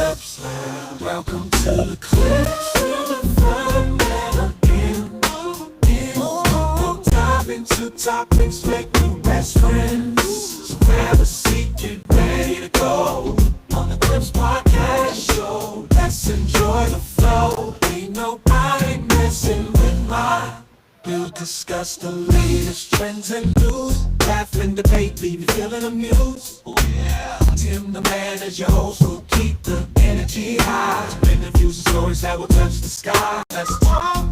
Welcome to the cliff. Feel the fun never end. We'll dive into topics, make new best friends. So grab a seat, get ready to go. On the Clips Podcast Show, let's enjoy the flow. Ain't nobody messing with mine. We'll discuss the latest trends and news. Laugh and debate, leave you feeling amused. Oh yeah, Tim the man as your host will keep the energy high. Interviews and stories that will touch the sky. Let's talk.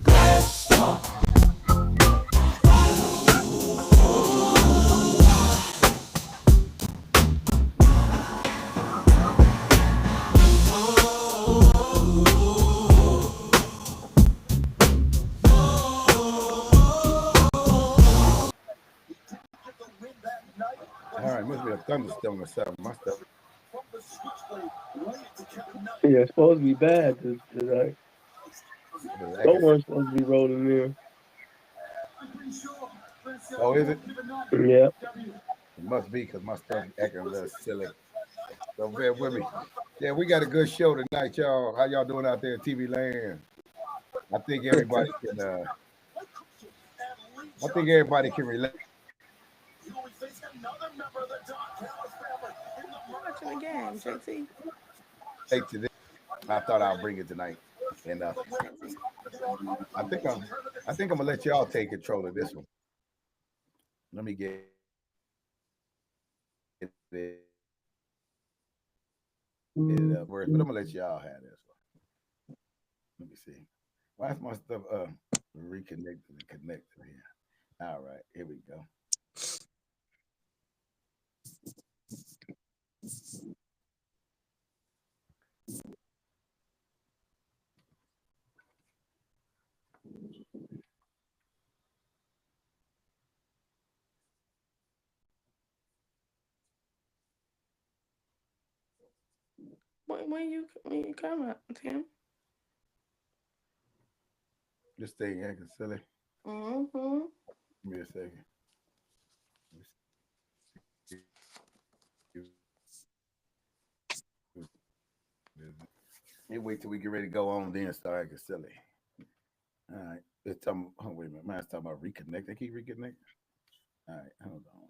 Let's talk. All right, must be a thunderstorm or something. My stuff. Yeah, it's supposed to be bad today. Someone's supposed to be rolling in. Oh, is it? Yeah. It must be because my stuff acting a little silly. So bear with me. Yeah, we got a good show tonight, y'all. How y'all doing out there in TV land? I think everybody can. I think everybody can relate. Watching the game, JT. To this. I thought I'll bring it tonight, and I think I'm gonna let y'all take control of this one. Let me get it first, but I'm gonna let y'all have this one. Let me see. Why is my stuff reconnected and connected here? All right, here we go. When you come out, Tim? This thing acting silly. Mm-hmm. Give me a second. You wait till we get ready to go on, then start acting silly. All right. It's talking, oh, wait a minute. Mine's talking about reconnect. They keep reconnecting. All right. Hold on.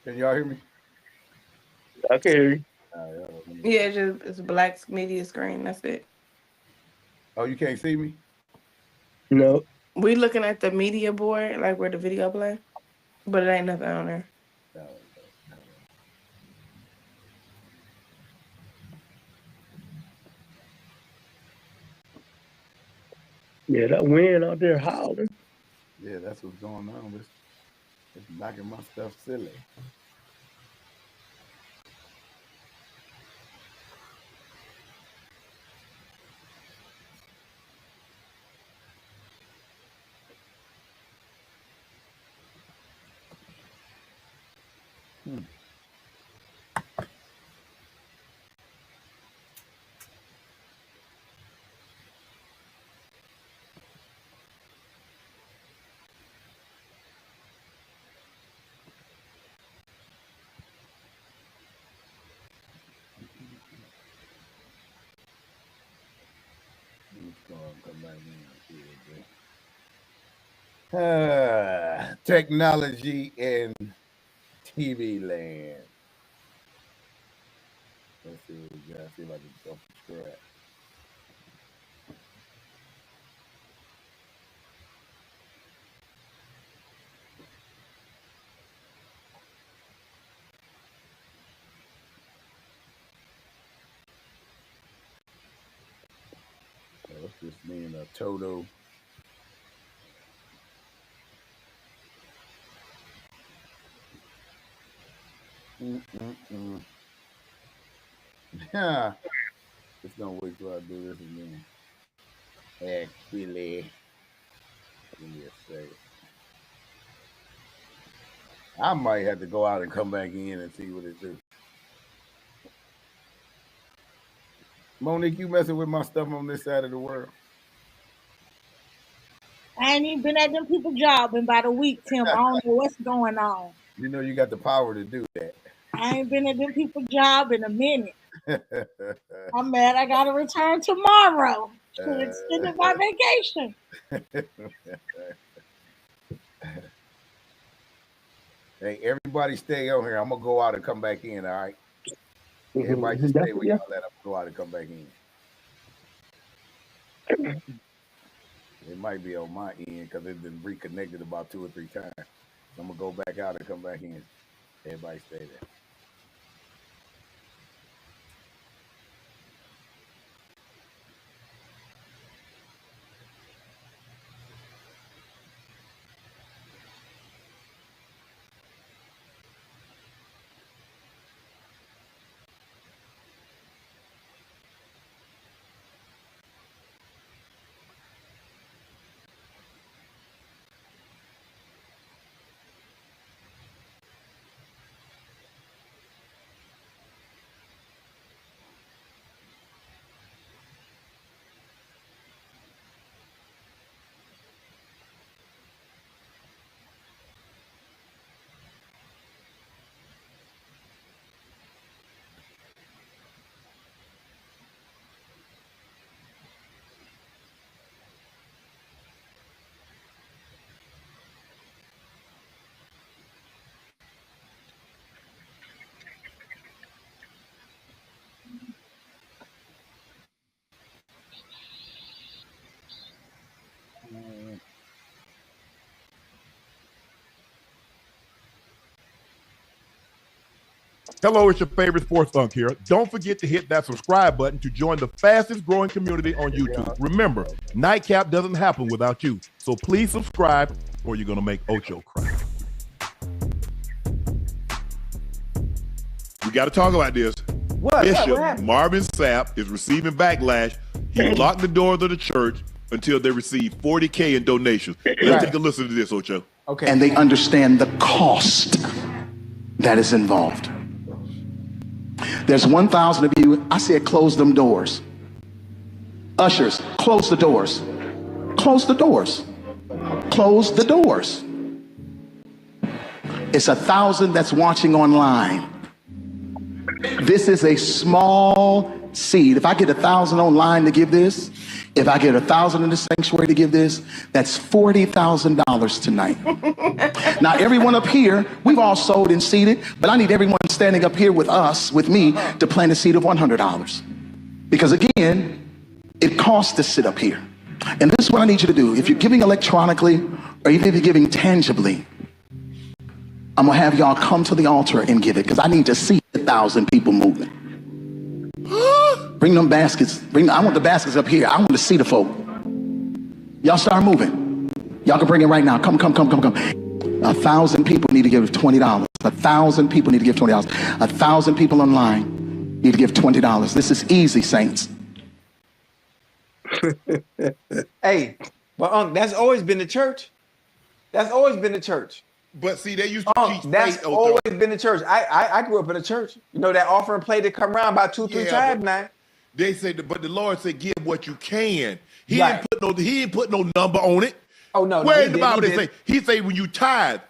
Can y'all hear me? I can hear you. Yeah, it's a black media screen. That's it. Oh, you can't see me? No. We looking at the media board, like where the video play, but it ain't nothing on there. Yeah, that wind out there howling. Yeah, that's what's going on. It's knocking my stuff silly. Technology and TV land. Let's see what we got. See if I can go from scratch. This mean a total. Yeah. It's gonna wait till I do this again. Actually, give me a second. I might have to go out and come back in and see what it do. Monique, you messing with my stuff on this side of the world? I ain't even been at them people's job in about a week, Tim. I don't know what's going on. You know you got the power to do that. I ain't been at them people's job in a minute. I'm mad I gotta return tomorrow to extend my vacation. Hey, everybody stay on here. I'm gonna go out and come back in, all right? Everybody just stay where y'all at. I'm gonna go out and come back in. It might be on my end because it's been reconnected about 2 or 3 times. So I'm gonna go back out and come back in. Everybody stay there. Hello, it's your favorite sports thunk here. Don't forget to hit that subscribe button to join the fastest growing community on YouTube. Remember, Nightcap doesn't happen without you. So please subscribe or you're going to make Ocho cry. We got to talk about this. What? Bishop Marvin Sapp is receiving backlash. He locked the doors of the church until they receive $40K in donations. Let's take a listen to this, Ocho. Okay. And they understand the cost that is involved. There's 1,000 of you. I said close them doors. Ushers, close the doors. Close the doors. Close the doors. It's 1,000 that's watching online. This is a small seed. If I get 1,000 online to give this, if I get 1,000 in the sanctuary to give this, that's $40,000 tonight. Now, everyone up here, we've all sold and seeded, but I need everyone standing up here with us, with me, to plant a seed of $100. Because again, it costs to sit up here. And this is what I need you to do. If you're giving electronically, or even if you're giving tangibly, I'm gonna have y'all come to the altar and give it, because I need to see 1,000 people moving. Bring them baskets. I want the baskets up here. I want to see the folk. Y'all start moving. Y'all can bring it right now. Come. 1,000 people need to give $20. 1,000 people need to give $20. 1,000 people online need to give $20. This is easy, saints. Hey, but that's always been the church. That's always been the church. But see, they used to teach that's faith, always been the church. I grew up in a church. You know that offering plate that come around about 2-3 times now. They say, but the Lord said, "Give what you can." He Right. didn't put no number on it. Oh no! Where no, in the Bible they say? He say when you tithe.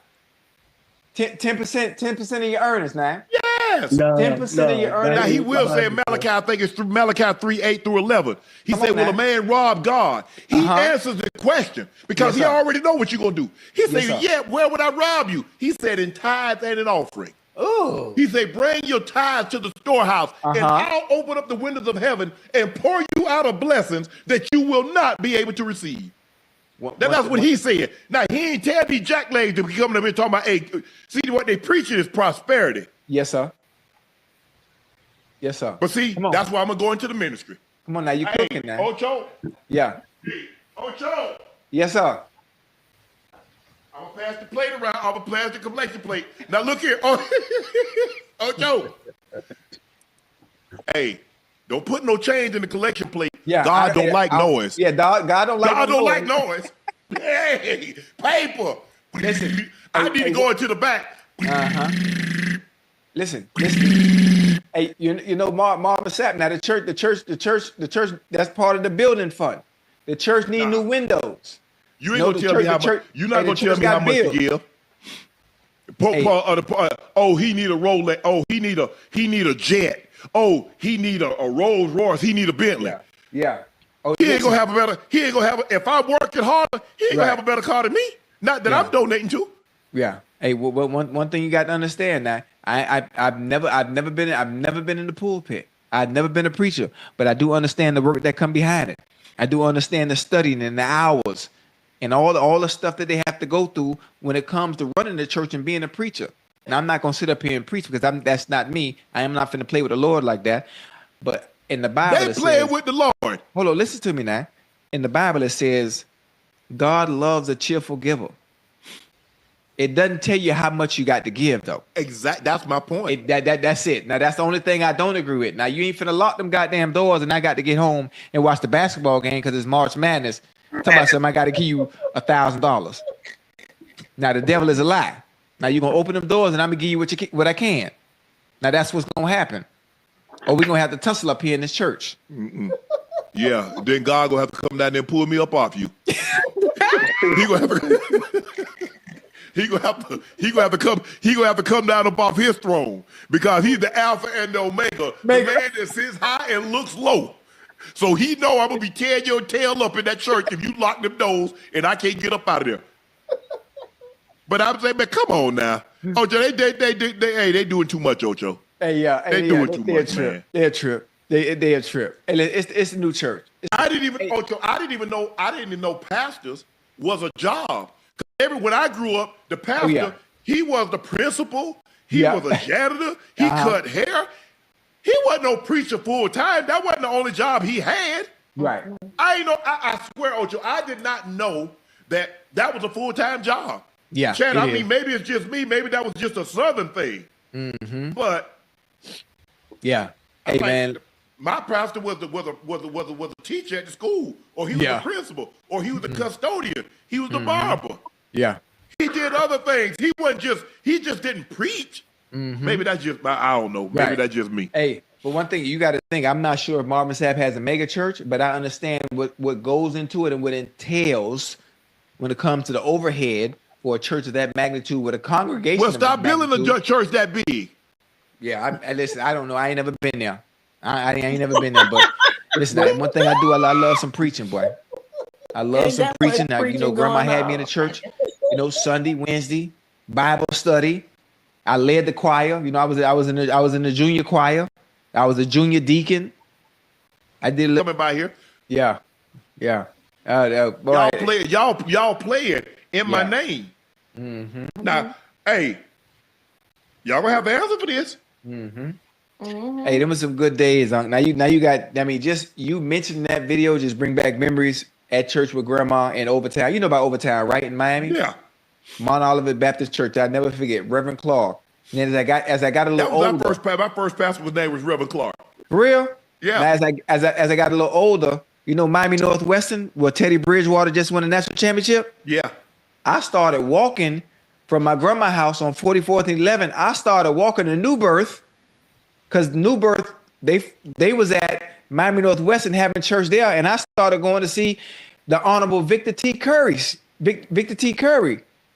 10% of your earnings now. Yes. 10% of your earnings. Now he will say in Malachi, I think it's through Malachi 3:8-11. He said, "Will a man rob God?" He answers the question because he already know what you're gonna do. He said, "Yeah, where would I rob you?" He said, "In tithe and in offering." Ooh. He said, "Bring your tithes to the storehouse, and I'll open up the windows of heaven and pour you out of blessings that you will not be able to receive." That's what he said. Now, he ain't tell these jacklegs to be coming up here talking about, hey, see, what they preaching is prosperity. Yes, sir. Yes, sir. But see, that's why I'm going to go into the ministry. Come on now, you cooking now. Ocho. Yeah. Ocho. Yes, sir. I'm gonna pass the plate around. I'm gonna pass the collection plate. Now look here. Oh, Ocho. Hey, don't put no change in the collection plate. Yeah. God don't like noise. Yeah, God don't like God no don't noise. like noise. Hey, paper. Listen. I need to go into the back. Listen. Hey, you know Marvin Sapp. Now the church. That's part of the building fund. The church need new windows. You ain't gonna tell me how much. You're not gonna tell me how much to give. Oh, he need a Rolex. Oh, he need a jet. Oh, he need a Rolls Royce. He need a Bentley. Yeah. Oh, he ain't gonna have a better. He ain't gonna have. If I'm working harder, he ain't gonna have a better car than me. Not that I'm donating to. Yeah. Hey, well, one thing you got to understand now. I've never been in the pulpit. I've never been a preacher, but I do understand the work that come behind it. I do understand the studying and the hours and all the stuff that they have to go through when it comes to running the church and being a preacher. Now I'm not gonna sit up here and preach because that's not me. I am not finna play with the Lord like that. But in the Bible, they play with the Lord. Hold on, listen to me now. In the Bible, it says God loves a cheerful giver. It doesn't tell you how much you got to give, though. Exactly. That's my point. That's it. Now, that's the only thing I don't agree with. Now, you ain't finna lock them goddamn doors and I got to get home and watch the basketball game because it's March Madness. Tell myself I got to give you $1,000. Now, the devil is a lie. Now, you're going to open them doors and I'm going to give you what I can. Now, that's what's going to happen. Or we're going to have to tussle up here in this church. Yeah, then God going to have to come down there and pull me up off you. He going to have to... He gonna have to come down up off his throne because he's the Alpha and the Omega, the man that sits high and looks low. So he know I'm gonna be tearing your tail up in that church if you lock them doors and I can't get up out of there. But I'm saying, man, come on now, Ocho, they doing too much, Ocho. Hey, yeah, they doing too much, man. They're a trip. They're a trip. And it's a new church. I didn't even know pastors was a job. When I grew up, the pastor, he was the principal, he was a janitor, he cut hair. He wasn't no preacher full time. That wasn't the only job he had. Right. I swear, Ocho, I did not know that was a full-time job. Yeah. Chad, I mean, maybe it's just me. Maybe that was just a Southern thing. Mm-hmm. But yeah, hey man, my pastor was a teacher at the school, or he was the principal, or he was the custodian. He was the barber. Yeah. He did other things. He just didn't preach. Maybe that's just, I don't know. Maybe that's just me. Hey, but one thing you got to think, I'm not sure if Marvin Sapp has a mega church, but I understand what goes into it and what it entails when it comes to the overhead for a church of that magnitude with a congregation. Well, stop building a church that big. Yeah, listen, I don't know. I ain't never been there. I ain't never been there, but listen, one thing I do, I love some preaching, boy. I love some preaching. Now, Grandma had me in the church, Sunday, Wednesday, Bible study. I led the choir. I was in the junior choir. I was a junior deacon. I did coming by here. Yeah. Y'all play it in my name. Mm-hmm. Now, hey, y'all gonna have the answer for this. Mm-hmm. Mm-hmm. Hey, them were some good days. Now you got. I mean, just you mentioning that video just bring back memories at church with Grandma in Overtown. You know about Overtown, right, in Miami? Yeah. Mount Olivet Baptist Church. I'll never forget Reverend Clark. And then as I got a little older, my first pastor's name was Reverend Clark. For real? Yeah. Now, as I got a little older, Miami Northwestern, where Teddy Bridgewater just won a national championship. Yeah. I started walking from my grandma's house on 44th and 11th. I started walking to New Birth because New Birth they was at Miami Northwestern having church there, and I started going to see the Honorable Victor T. Curry,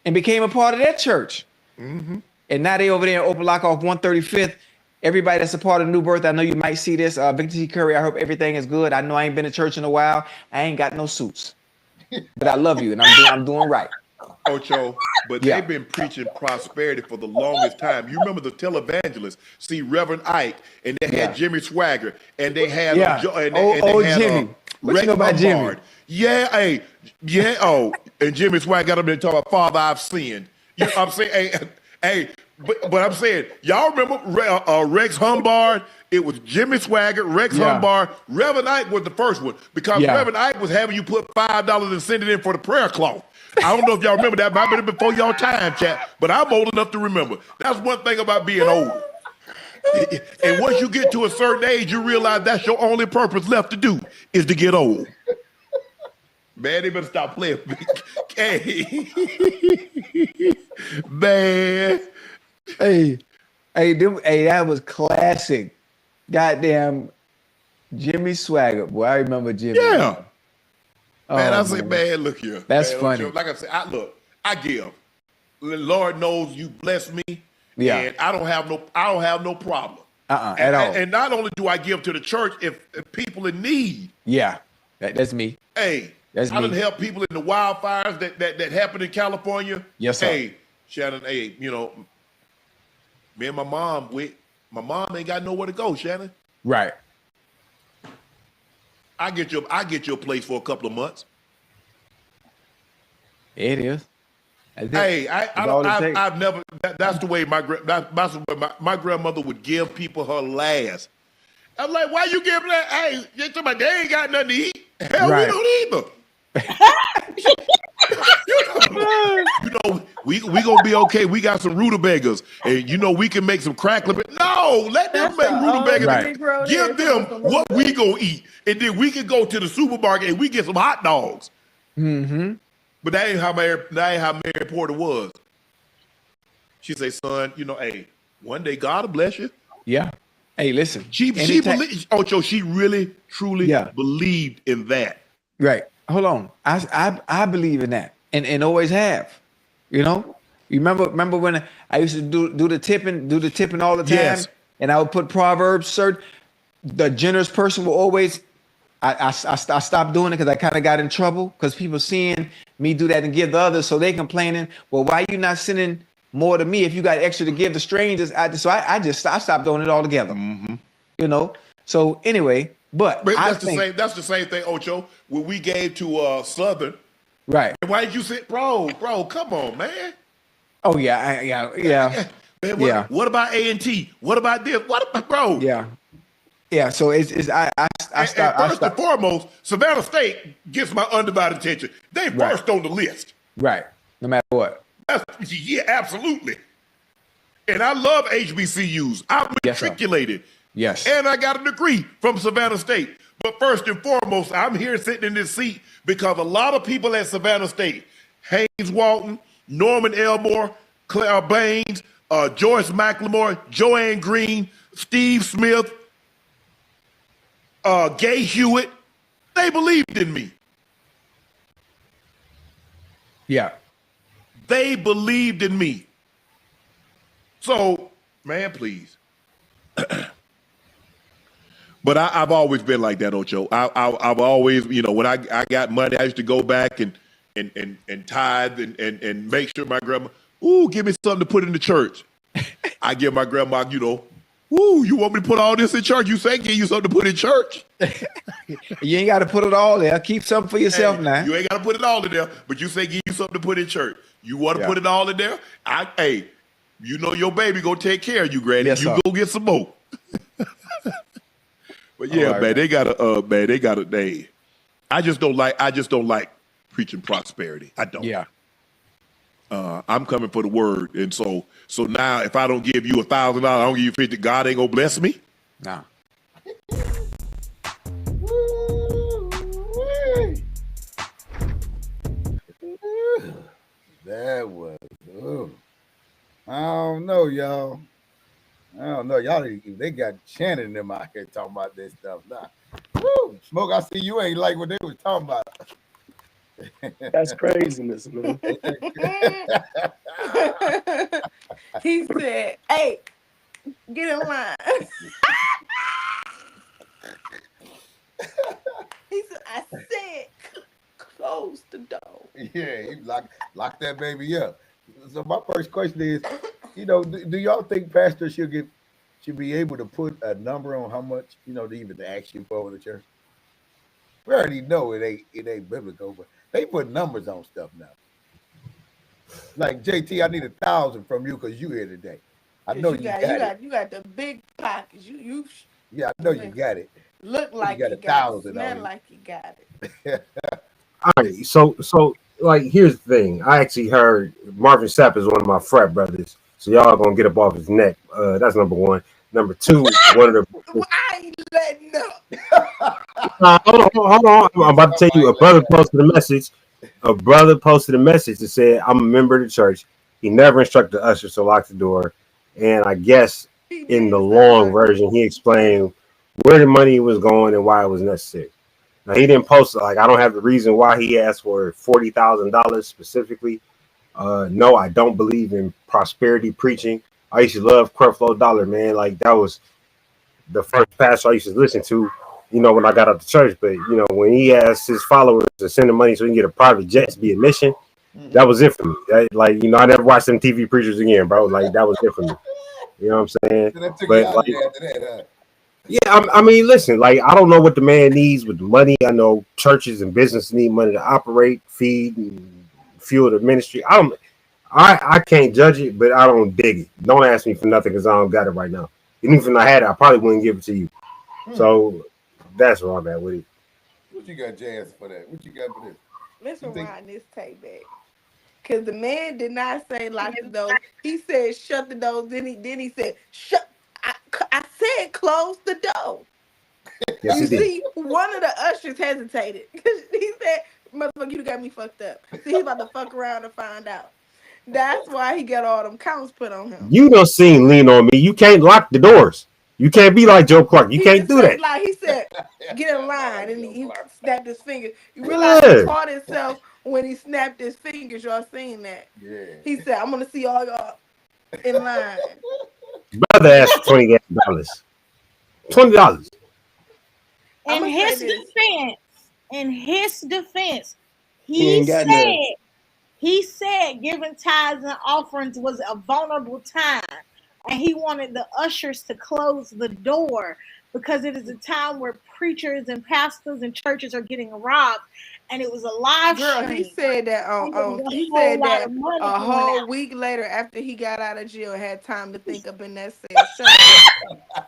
and became a part of that church. Mm-hmm. And now they over there in Open Lock off 135th. Everybody that's a part of New Birth, I know you might see this. Victor T. Curry, I hope everything is good. I know I ain't been to church in a while. I ain't got no suits, but I love you, and I'm doing right. Ocho, but they've been preaching prosperity for the longest time. You remember the televangelists, see Reverend Ike, and they had Jimmy Swagger, and they had Jimmy. What you know about Jimmy? Yeah, and Jimmy Swagger got up there talking about Father, I've sinned. You know what I'm saying? But I'm saying, y'all remember Rex Humbard It was Jimmy Swaggart, Rex Humbar. Reverend Ike was the first one because Reverend Ike was having you put $5 and send it in for the prayer cloth. I don't know if y'all remember that, but I've been before y'all time, chat. But I'm old enough to remember. That's one thing about being old. And once you get to a certain age, you realize that's your only purpose left to do is to get old. Man, they better stop playing. Hey, man. Hey, that was classic. Goddamn Jimmy Swaggart. Boy, I remember Jimmy. Yeah. Man, Oh, I say, man, look here. That's man, funny. Like I said, I give. The Lord knows you bless me. Yeah. And I don't have no problem. At all. And not only do I give to the church, if people in need. Yeah. That's me. Hey, That's I me. done help people in the wildfires that happened in California. Yes, sir. Hey, Shannon, hey, you know, me and my mom ain't got nowhere to go, Shannon. Right. I get you a place for a couple of months. It is. Hey, I've never. That's the way my grandmother would give people her last. I'm like, why you give that? Hey, they ain't got nothing to eat. Hell, Right. we don't either. you know, we gonna be okay. We got some rutabagas, and you know we can make some crackling. No, let them make rutabagas. Right. Give them what we gonna eat, and then we can go to the supermarket and we get some hot dogs. Mm-hmm. But that ain't how Mary Porter was. She say, son, you know, hey, one day God will bless you. Yeah. Hey, listen. She believed. Ocho, she really, truly believed in that. Right. Hold on. I believe in that, and always have. You know. You remember when I used to do the tipping all the time, Yes. and I would put Proverbs. The generous person will always. I stopped doing it because I kind of got in trouble because people seeing me do that and give the others, so they complaining. Well, why you not sending more to me if you got extra to give the strangers? I stopped doing it altogether. Mm-hmm. You know. So anyway, but that's the same thing, Ocho. When we gave to Southern, right? And why did you say, bro? Come on, man. Oh yeah. Man, what about A&T? What about this? What about, bro? Yeah. So I stopped. First and foremost, Savannah State gets my undivided attention. They first on the list. Right. No matter what. Yeah, absolutely. And I love HBCUs. I'm matriculated. Yes. And I got a degree from Savannah State. But first and foremost, I'm here sitting in this seat because a lot of people at Savannah State, Haynes Walton, Norman Elmore, Claire Baines, Joyce McLemore, Joanne Green, Steve Smith, Gay Hewitt, they believed in me. Yeah. They believed in me. So, man, please. But I've always been like that, Ocho. I've always, you know, when I got money, I used to go back and tithe and make sure my grandma, give me something to put in the church. I give my grandma, you know, you want me to put all this in church? You say give you something to put in church. You ain't got to put it all there. Keep something for yourself now. You ain't got to put it all in there, but you say give you something to put in church. You want to put it all in there? You know your baby gonna take care of you, Granny. Yes, you sir. go get some more. But yeah, man, they got a I just don't like preaching prosperity. I don't. Yeah. I'm coming for the word, and so now if I don't give you $1,000, I don't give you 50. God ain't gonna bless me. Nah. That was. I don't know, y'all. Y'all, they got Shannon and them out here talking about this stuff now. Woo! Smoke, I see you ain't like what they was talking about. That's craziness, man. He said, "Hey, get in line." He said, "I said, close the door." Yeah, he lock that baby up. So my first question is, you know, do y'all think pastors should be able to put a number on how much, you know, to even ask you for in the church? We already know it ain't biblical, but they put numbers on stuff now. Like JT, I need 1,000 from you because you here today. I know You got the big pockets. You Yeah, I know you got it. Look You like got you got it. 1,000 Smell on like you got it. you. All right, so like here's the thing. I actually heard Marvin Sapp is one of my frat brothers, so y'all gonna get up off his neck. That's number one. Number two, one of the I ain't letting up. hold on. I'm about to tell you. Somebody A like brother that. posted a message. A brother posted a message that said, "I'm a member of the church." He never instructed the ushers to lock the door, and I guess He in the did say long like, version, he explained where the money was going and why it was necessary. Now he didn't post like I don't have the reason why he asked for $40,000 specifically. No, I don't believe in prosperity preaching. I used to love Creflo Dollar, man. Like that was the first pastor I used to listen to, when I got out the church. But when he asked his followers to send him money so he can get a private jet to be a mission, that was it for me. I never watched them TV preachers again, bro. Like that was it for me. You know what I'm saying? So that took you But out of like, there after that, huh? yeah, I mean, listen, like I don't know what the man needs with the money. I know churches and business need money to operate, feed, and fuel the ministry. I can't judge it, but I don't dig it. Don't ask me for nothing because I don't got it right now. Even if I had it, I probably wouldn't give it to you. So that's where I'm at with it. What you got, Jazz, for that? What you got for this? let's You think? rewind this tape back. Cause the man did not say lock the doors. He said shut the doors. Then he said shut. I said close the door. Yes, You he did. see, one of the ushers hesitated. He said, "Motherfucker, you got me fucked up." See, he's about to fuck around and find out. That's why he got all them counts put on him. You don't seen lean on me. You can't lock the doors. You can't be like Joe Clark. You He can't didn't do say that. like he said, "Get in Not line," like and Joe he Clark. snapped his fingers. You realize he Yeah. caught himself when he snapped his fingers. Y'all seen that? Yeah. He said, "I'm gonna see all y'all in line." Brother asked for $20. $20. I'm In gonna say his this. defense, in his defense, He he ain't got nothing. said he said giving tithes and offerings was a vulnerable time, and he wanted the ushers to close the door because it is a time where preachers and pastors and churches are getting robbed, and it was a live Girl, he stream, said that and there was he a whole said lot that of money a going whole out. week later after he got out of jail had time to think up in that cell. Shut up.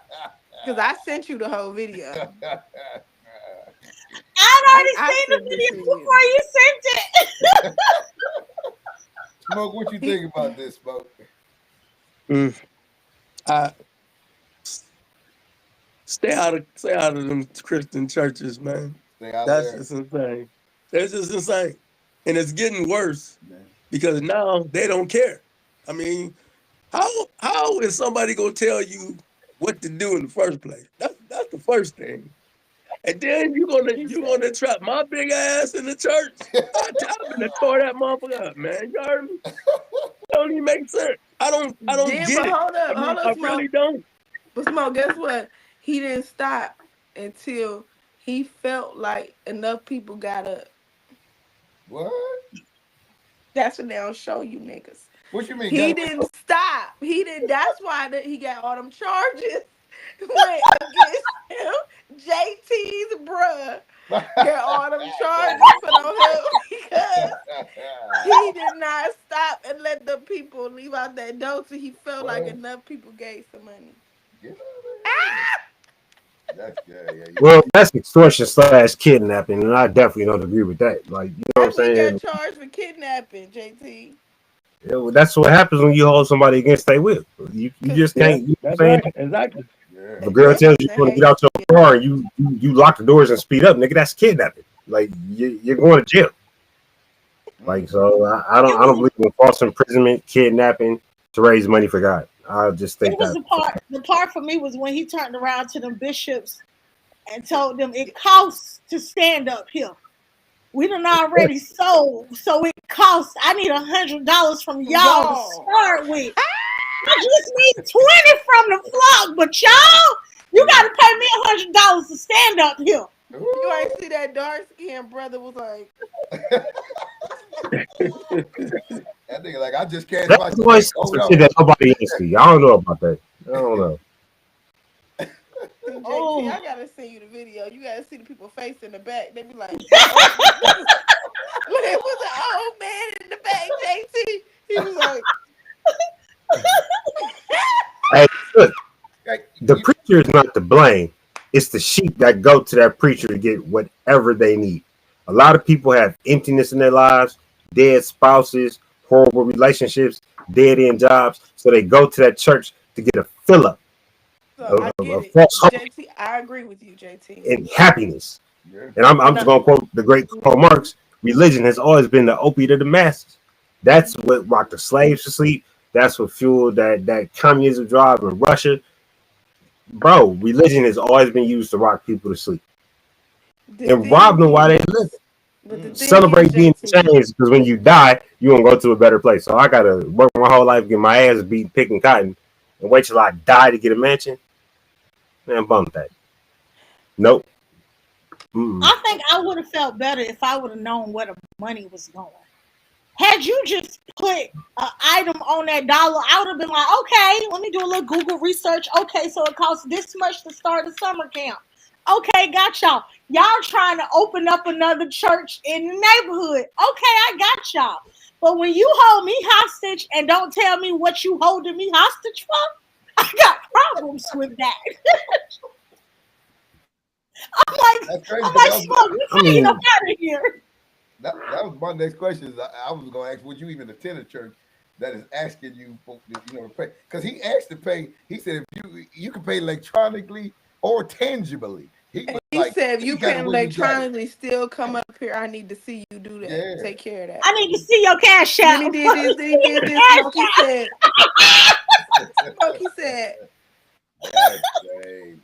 Cause I sent you the whole video. I'd already I seen the sent it to video you. before you sent it. Smoke, what you He, think about this, Smoke? Mm. I stay out of them Christian churches, man. Stay out of That's there. just insane. That's just insane. And it's getting worse Man. because now they don't care. I mean, how is somebody gonna tell you what to do in the first place? That's the first thing. And then you're gonna trap my big ass in the church. I'm gonna tore that motherfucker up, man. You heard me? Don't even make sense. I don't then, but get it. I mean, hold up, I really Smoke. don't. But Smoke, guess what? He didn't stop until he felt like enough people got up. What? That's what they don't show you niggas. What you mean? He Got didn't stop. He didn't. That's why he got all them charges went against him. JT's bruh got all them charges put on him because he did not stop and let the people leave out that door till he felt like what? enough people gave some money. Get out of there. That's yeah. Well, that's extortion slash kidnapping, and I definitely don't agree with that. Like, you know what I'm That's what he got saying? charged for kidnapping, JT. That's what happens when you hold somebody against their will. You Cause just Yeah, can't. You know what that's I'm saying? right. Exactly. Yeah. If a girl they tells you must you have want to get hate out your car and you lock the doors and speed up, nigga, that's kidnapping. Like you're going to jail. Like so, It I don't was believe in false imprisonment, kidnapping to raise money for God. I just it think was that. the part for me was when he turned around to them bishops and told them it costs to stand up here. We done already sold, so it costs. I need $100 from from y'all to y'all. start with. I just need 20 from the flock, but y'all, you gotta pay me $100 to stand up here. You ain't see that dark skinned brother was like, That nigga like I just cashed That's my why check. some Hold shit on. that nobody ain't see. I don't know about that. I don't know. see JT, Oh, I gotta send you the video. You gotta see the people face in the back. They be like, oh, it was an old man in the back, JT. He was like, Hey, look, Like, the you, preacher preacher is not to blame. It's the sheep that go to that preacher to get whatever they need. A lot of people have emptiness in their lives, dead spouses, horrible relationships, dead end jobs. So they go to that church to get a fill up So I get of it. false hope JT, I agree with you, JT. and happiness. Yeah. And I'm just No. going to quote the great Karl Marx: religion has always been the opiate of the masses. That's what rocked the slaves to sleep. That's what fueled that communism drive in Russia. Bro, religion has always been used to rock people to sleep The and thing rob them while they live. is, but the thing Celebrate being is, JT, changed because when you die, you're going to go to a better place. So I got to work my whole life, get my ass beat picking cotton, and wait till I die to get a mansion. Man, bump that. Nope. I think I would have felt better if I would have known where the money was going. Had you just put an item on that dollar, I would have been like, okay, let me do a little Google research. Okay, so it costs this much to start a summer camp. Okay, got y'all. Y'all trying to open up another church in the neighborhood. Okay, I got y'all. But when you hold me hostage and don't tell me what you holding me hostage for, I got problems with that. That's crazy. I'm like, Smoke, you taking up out of here. That was my next question. Is I was going to ask, would you even attend a church that is asking you for, to pay? Because he asked to pay. He said if you can pay electronically or tangibly. He said if you can really electronically still come up here, I need to see you do that. Yeah. Take care of that. I need to see your cash out. Then he did this. He did this. Smokey said. Smokey said. That's crazy.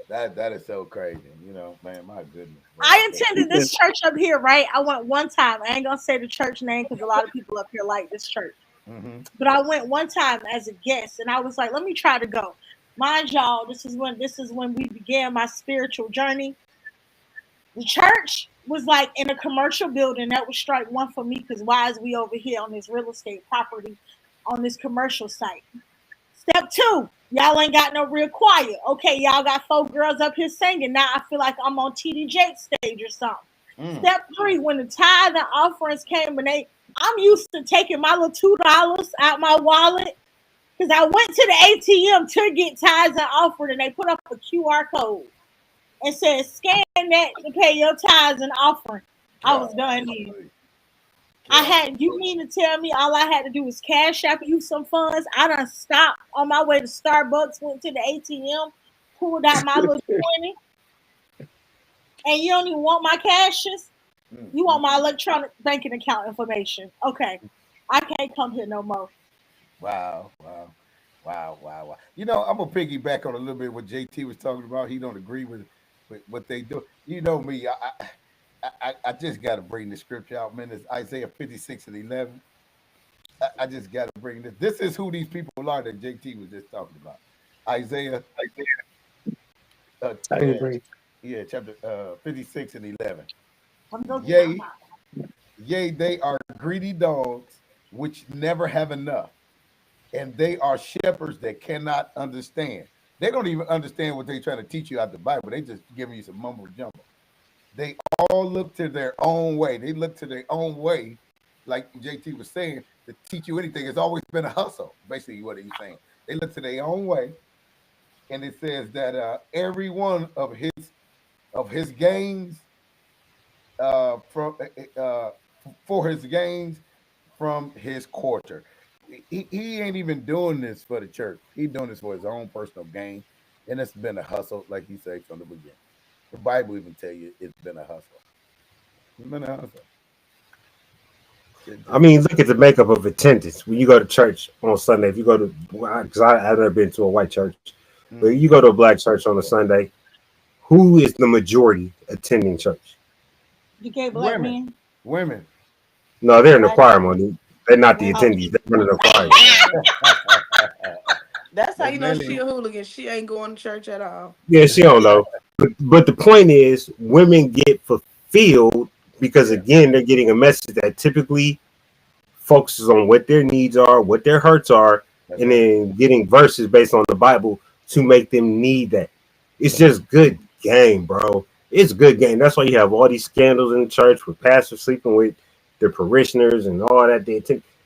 That is so crazy. Man, my goodness. I attended this church up here, right? I went one time. I ain't gonna say the church name because a lot of people up here like this church. Mm-hmm. But I went one time as a guest, and I was like, let me try to go. Mind y'all, this is when we began my spiritual journey. The church was like in a commercial building. That was strike one for me because why is we over here on this real estate property on this commercial site? Step 2, y'all ain't got no real choir. Okay, y'all got 4 girls up here singing. Now I feel like I'm on TD Jakes stage or something. Step 3, when the tithe and offerings came, I'm used to taking my little $2 out my wallet because I went to the ATM to get tithes and offerings, and they put up a QR code and said, scan that to pay your tithes and offering. I was done here. You mean to tell me all I had to do was cash app you some funds? I done stopped on my way to Starbucks, went to the ATM, pulled out my little 20, and you don't even want my cashes? You want my electronic banking account information. Okay. I can't come here no more. Wow. I'm gonna piggyback on a little bit what JT was talking about. He don't agree with what they do. You know me, I just got to bring the scripture out, man. It's Isaiah 56:11. I just got to bring this. This is who these people are that JT was just talking about. Isaiah. I agree. Yeah, chapter 56:11. Yay. Yea, they are greedy dogs which never have enough, and they are shepherds that cannot understand. They don't even understand what they're trying to teach you out the Bible. They just giving you some mumbo jumbo. They all look to their own way. They look to their own way, like JT was saying, to teach you anything. It's always been a hustle, basically what he's saying. They look to their own way, and it says that every one of his gains for his gains from his quarter. He ain't even doing this for the church. He's doing this for his own personal gain, and it's been a hustle, like he said from the beginning. The Bible even tell you it's been a hustle. It's been a hustle. I mean, look at the makeup of attendance. When you go to church on Sunday, if you go to, because I've never been to a white church, but you go to a black church on a Sunday, who is the majority attending church? You gay black men? Women. No, they're in the choir mode. They're not the attendees. They're running the choir. That's how you know she a hooligan. She ain't going to church at all. Yeah, she don't know. But the point is, women get fulfilled because, again, they're getting a message that typically focuses on what their needs are, what their hurts are, and then getting verses based on the Bible to make them need that. It's just good game, bro. It's good game. That's why you have all these scandals in the church with pastors sleeping with their parishioners and all that.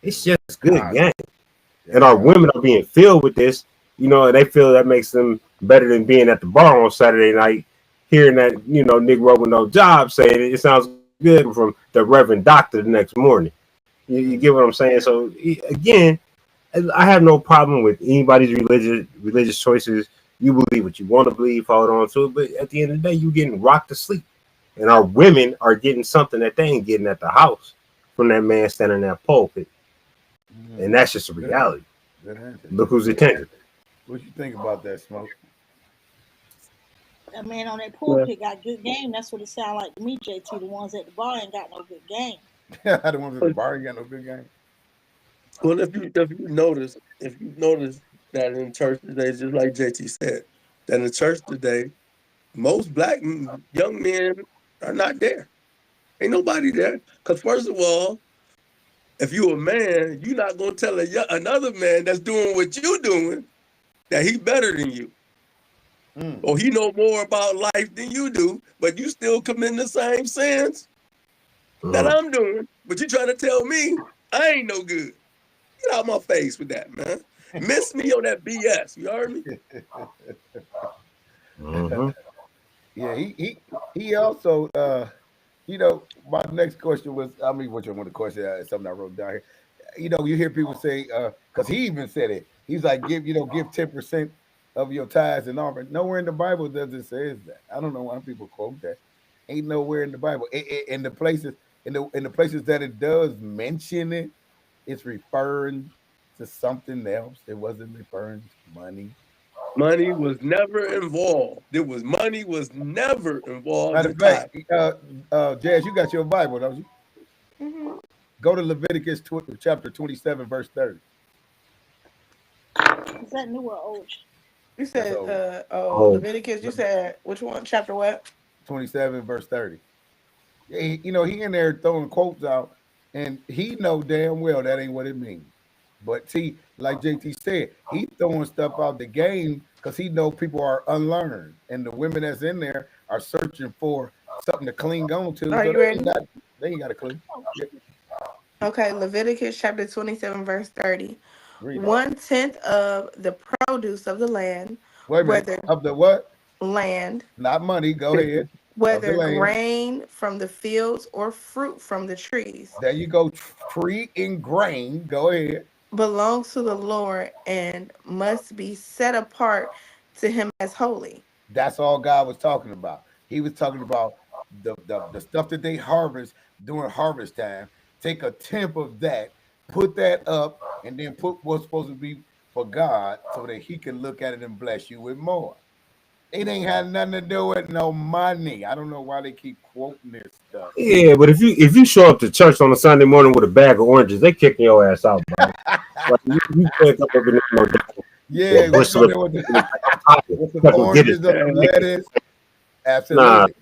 It's just good game. And our women are being filled with this, and they feel that makes them better than being at the bar on Saturday night, hearing that Negro with no job saying it. It sounds good from the Reverend Doctor the next morning. You get what I'm saying? So again, I have no problem with anybody's religious choices. You believe what you want to believe, hold on to it. But at the end of the day, you're getting rocked to sleep, and our women are getting something that they ain't getting at the house from that man standing in that pulpit, and that's just a reality. Look who's attending. What you think about that, Smoke? That man on that pulpit got good game. That's what it sound like to me, JT. The ones at the bar ain't got no good game. The ones at the bar ain't got no good game. Well, if you notice that in church today, just like JT said, that in church today, most black young men are not there. Ain't nobody there. Because first of all, if you a man, you're not gonna tell another man that's doing what you doing that he better than you. Or he know more about life than you do, but you still committing the same sins that I'm doing. But you trying to tell me I ain't no good. Get out my face with that, man. Miss me on that BS. You heard me? Yeah, he also my next question was, I mean, which one of the questions, something I wrote down here. You hear people say, because he even said it. He's like, give 10% of your tithes and offering. Nowhere in the Bible does it say that. I don't know why people quote that. Ain't nowhere in the Bible. In the places that it does mention it, it's referring to something else. It wasn't referring to money. Money was never involved. Money was never involved Matter in of fact, tithing. Jazz, you got your Bible, don't you? Mm-hmm. Go to Leviticus chapter 27, verse 30. Is that new or old? You That's said, old. Leviticus. You said which one? Chapter what? 27, verse 30. He in there throwing quotes out, and he know damn well that ain't what it means. But see, like JT said, he throwing stuff out the game because he know people are unlearned, and the women that's in there are searching for something to cling on to. Are So you ready? they ain't got a clue. Yeah. Okay, Leviticus chapter 27, verse 30. Read it. 1/10 of the produce of the land, Wait a minute. whether Of the what? land, Not money. Go ahead. Of the whether land. grain from the fields or fruit from the trees, There you go. Tree and grain. Go ahead. belongs to the Lord and must be set apart to him as holy. That's all God was talking about. He was talking about the stuff that they harvest during harvest time. Take a tenth of that, put that up, and then put what's supposed to be for God so that he can look at it and bless you with more. It ain't had nothing to do with no money. I don't know why they keep quoting this stuff. Yeah, but if you show up to church on a Sunday morning with a bag of oranges, they kicking your ass out, bro. Like you wake up every morning. Yeah, with some oranges, some lettuce. Absolutely.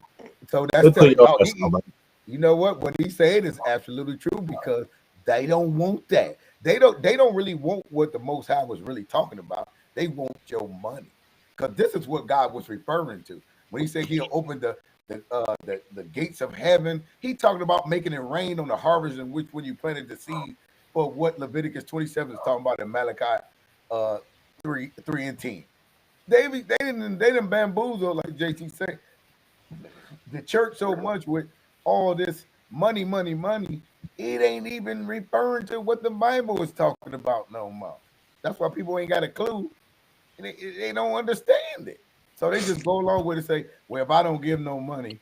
So that's telling you, you know what he said is absolutely true because they don't want that. They don't really want what the Most High was really talking about. They want your money because this is what God was referring to when he said he'll open the gates of heaven. He talking about making it rain on the harvest in which when you planted the seed for what Leviticus 27 is talking about in Malachi 3 and 10. They didn't bamboozle like JT said the church so much with all this money, money, money. It ain't even referring to what the Bible is talking about no more. That's why people ain't got a clue. And they don't understand it. So they just go along with it and say, well, if I don't give no money,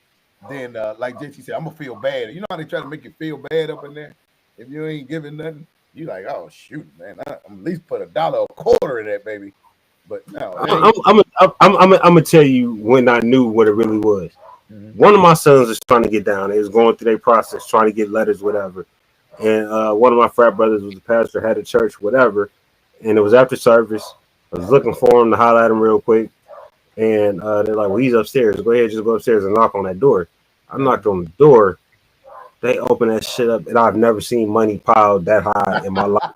then like JT said, I'm gonna feel bad. You know how they try to make you feel bad up in there? If you ain't giving nothing, you like, oh shoot, man, I'm at least put $1 a quarter in that baby. But no, I'm gonna tell you when I knew what it really was. Mm-hmm. One of my sons is trying to get down. They was going through their process, trying to get letters, whatever. And one of my frat brothers was a pastor, had a church, whatever. And it was after service. I was looking for him to holler at him real quick. And they're like, well, he's upstairs. Go ahead, just go upstairs and knock on that door. I knocked on the door. They opened that shit up, and I've never seen money piled that high in my life.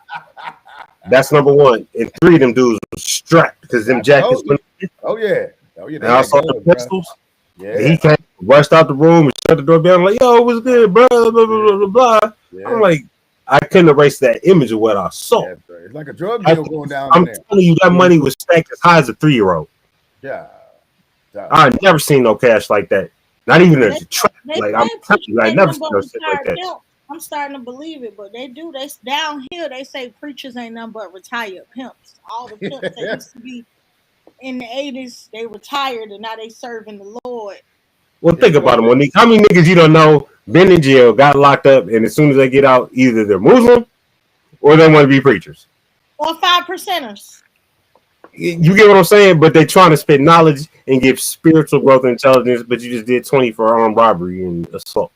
That's number one. And 3 of them dudes was strapped because them jackets. Oh yeah. And I saw the pistols. Yeah. And he came, rushed out the room and shut the door down. I'm like, yo, what's good, bro? Blah, blah, blah, blah, blah. Yeah. I'm like, I couldn't erase that image of what I saw. Yeah, it's like a drug deal going down. I'm telling you, that money was stacked as high as a 3-year-old. Yeah. I never seen no cash like that. Not even as They a trap. they Like I'm say telling preachers you, I ain't never nothing seen but no shit like retired that. pimps. I'm starting to believe it, but they do. They down here. They say preachers ain't nothing but retired pimps. All the pimps that used to be in the '80s, they retired and now they serving the Lord. Well, Yeah, think well, about it, Monique. How many niggas you don't know been in jail, got locked up, and as soon as they get out, either they're Muslim or they want to be preachers. Or 5%ers. You get what I'm saying? But they trying to spit knowledge and give spiritual growth and intelligence, but you just did 20 for armed robbery and assault.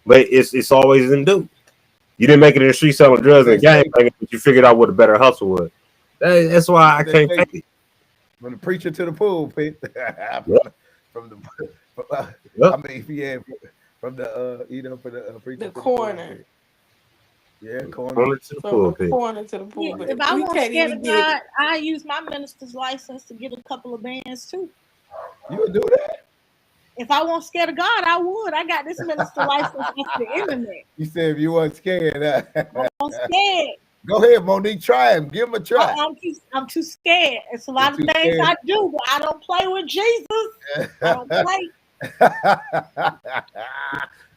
But it's always them dudes. You didn't make it in the street selling drugs they and gang say, banging, but you figured out what a better hustle was. That's why I they can't say take it. from the preacher to the pulpit, Yep, from the, yep. I mean, yeah, from the from the preacher The to the corner. pulpit. Yeah, corner. On it to the From the pulpit. corner to the Yeah, pulpit. if I We want can't scared even of get God, it. I use my minister's license to get a couple of bands too. You would do that? If I want scared of God, I would. I got this minister license off the internet. You said if you weren't scared, I'm scared. go ahead, Monique. Try him. Give him a try. I'm too scared. It's a You're lot of too things scared. I do, but I don't play with Jesus. I don't play.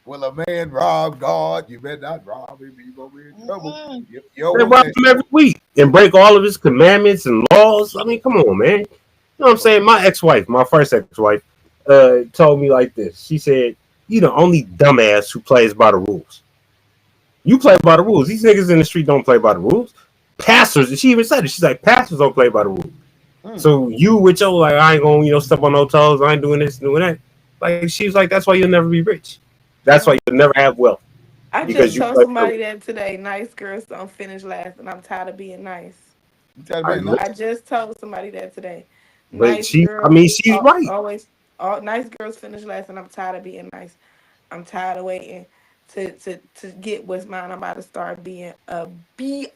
Well, a man rob God. You better not rob him. You gonna be in trouble. Mm-mm. You don't They want rob that him every smoke. week and break all of his commandments and laws. I mean, come on, man. You know what I'm saying? My ex-wife, my first ex-wife, told me like this. She said, "You the only dumbass who plays by the rules. You play by the rules. These niggas in the street don't play by the rules. Pastors," and she even said it. She's like, "Pastors don't play by the rules. Mm. So you with your like, I ain't gonna step on no toes. I ain't doing this, doing that." Like she's like, "That's why you'll never be rich. That's why you'll never have wealth I because just you told play by the somebody that today, nice girls don't finish last, and I'm tired of being nice. You tell me rules." nice. I just told somebody that today. But Nice she, I girls mean, she's right. always, all nice girls finish last, and I'm tired of being nice. I'm tired of waiting to get what's mine. I'm about to start being a B.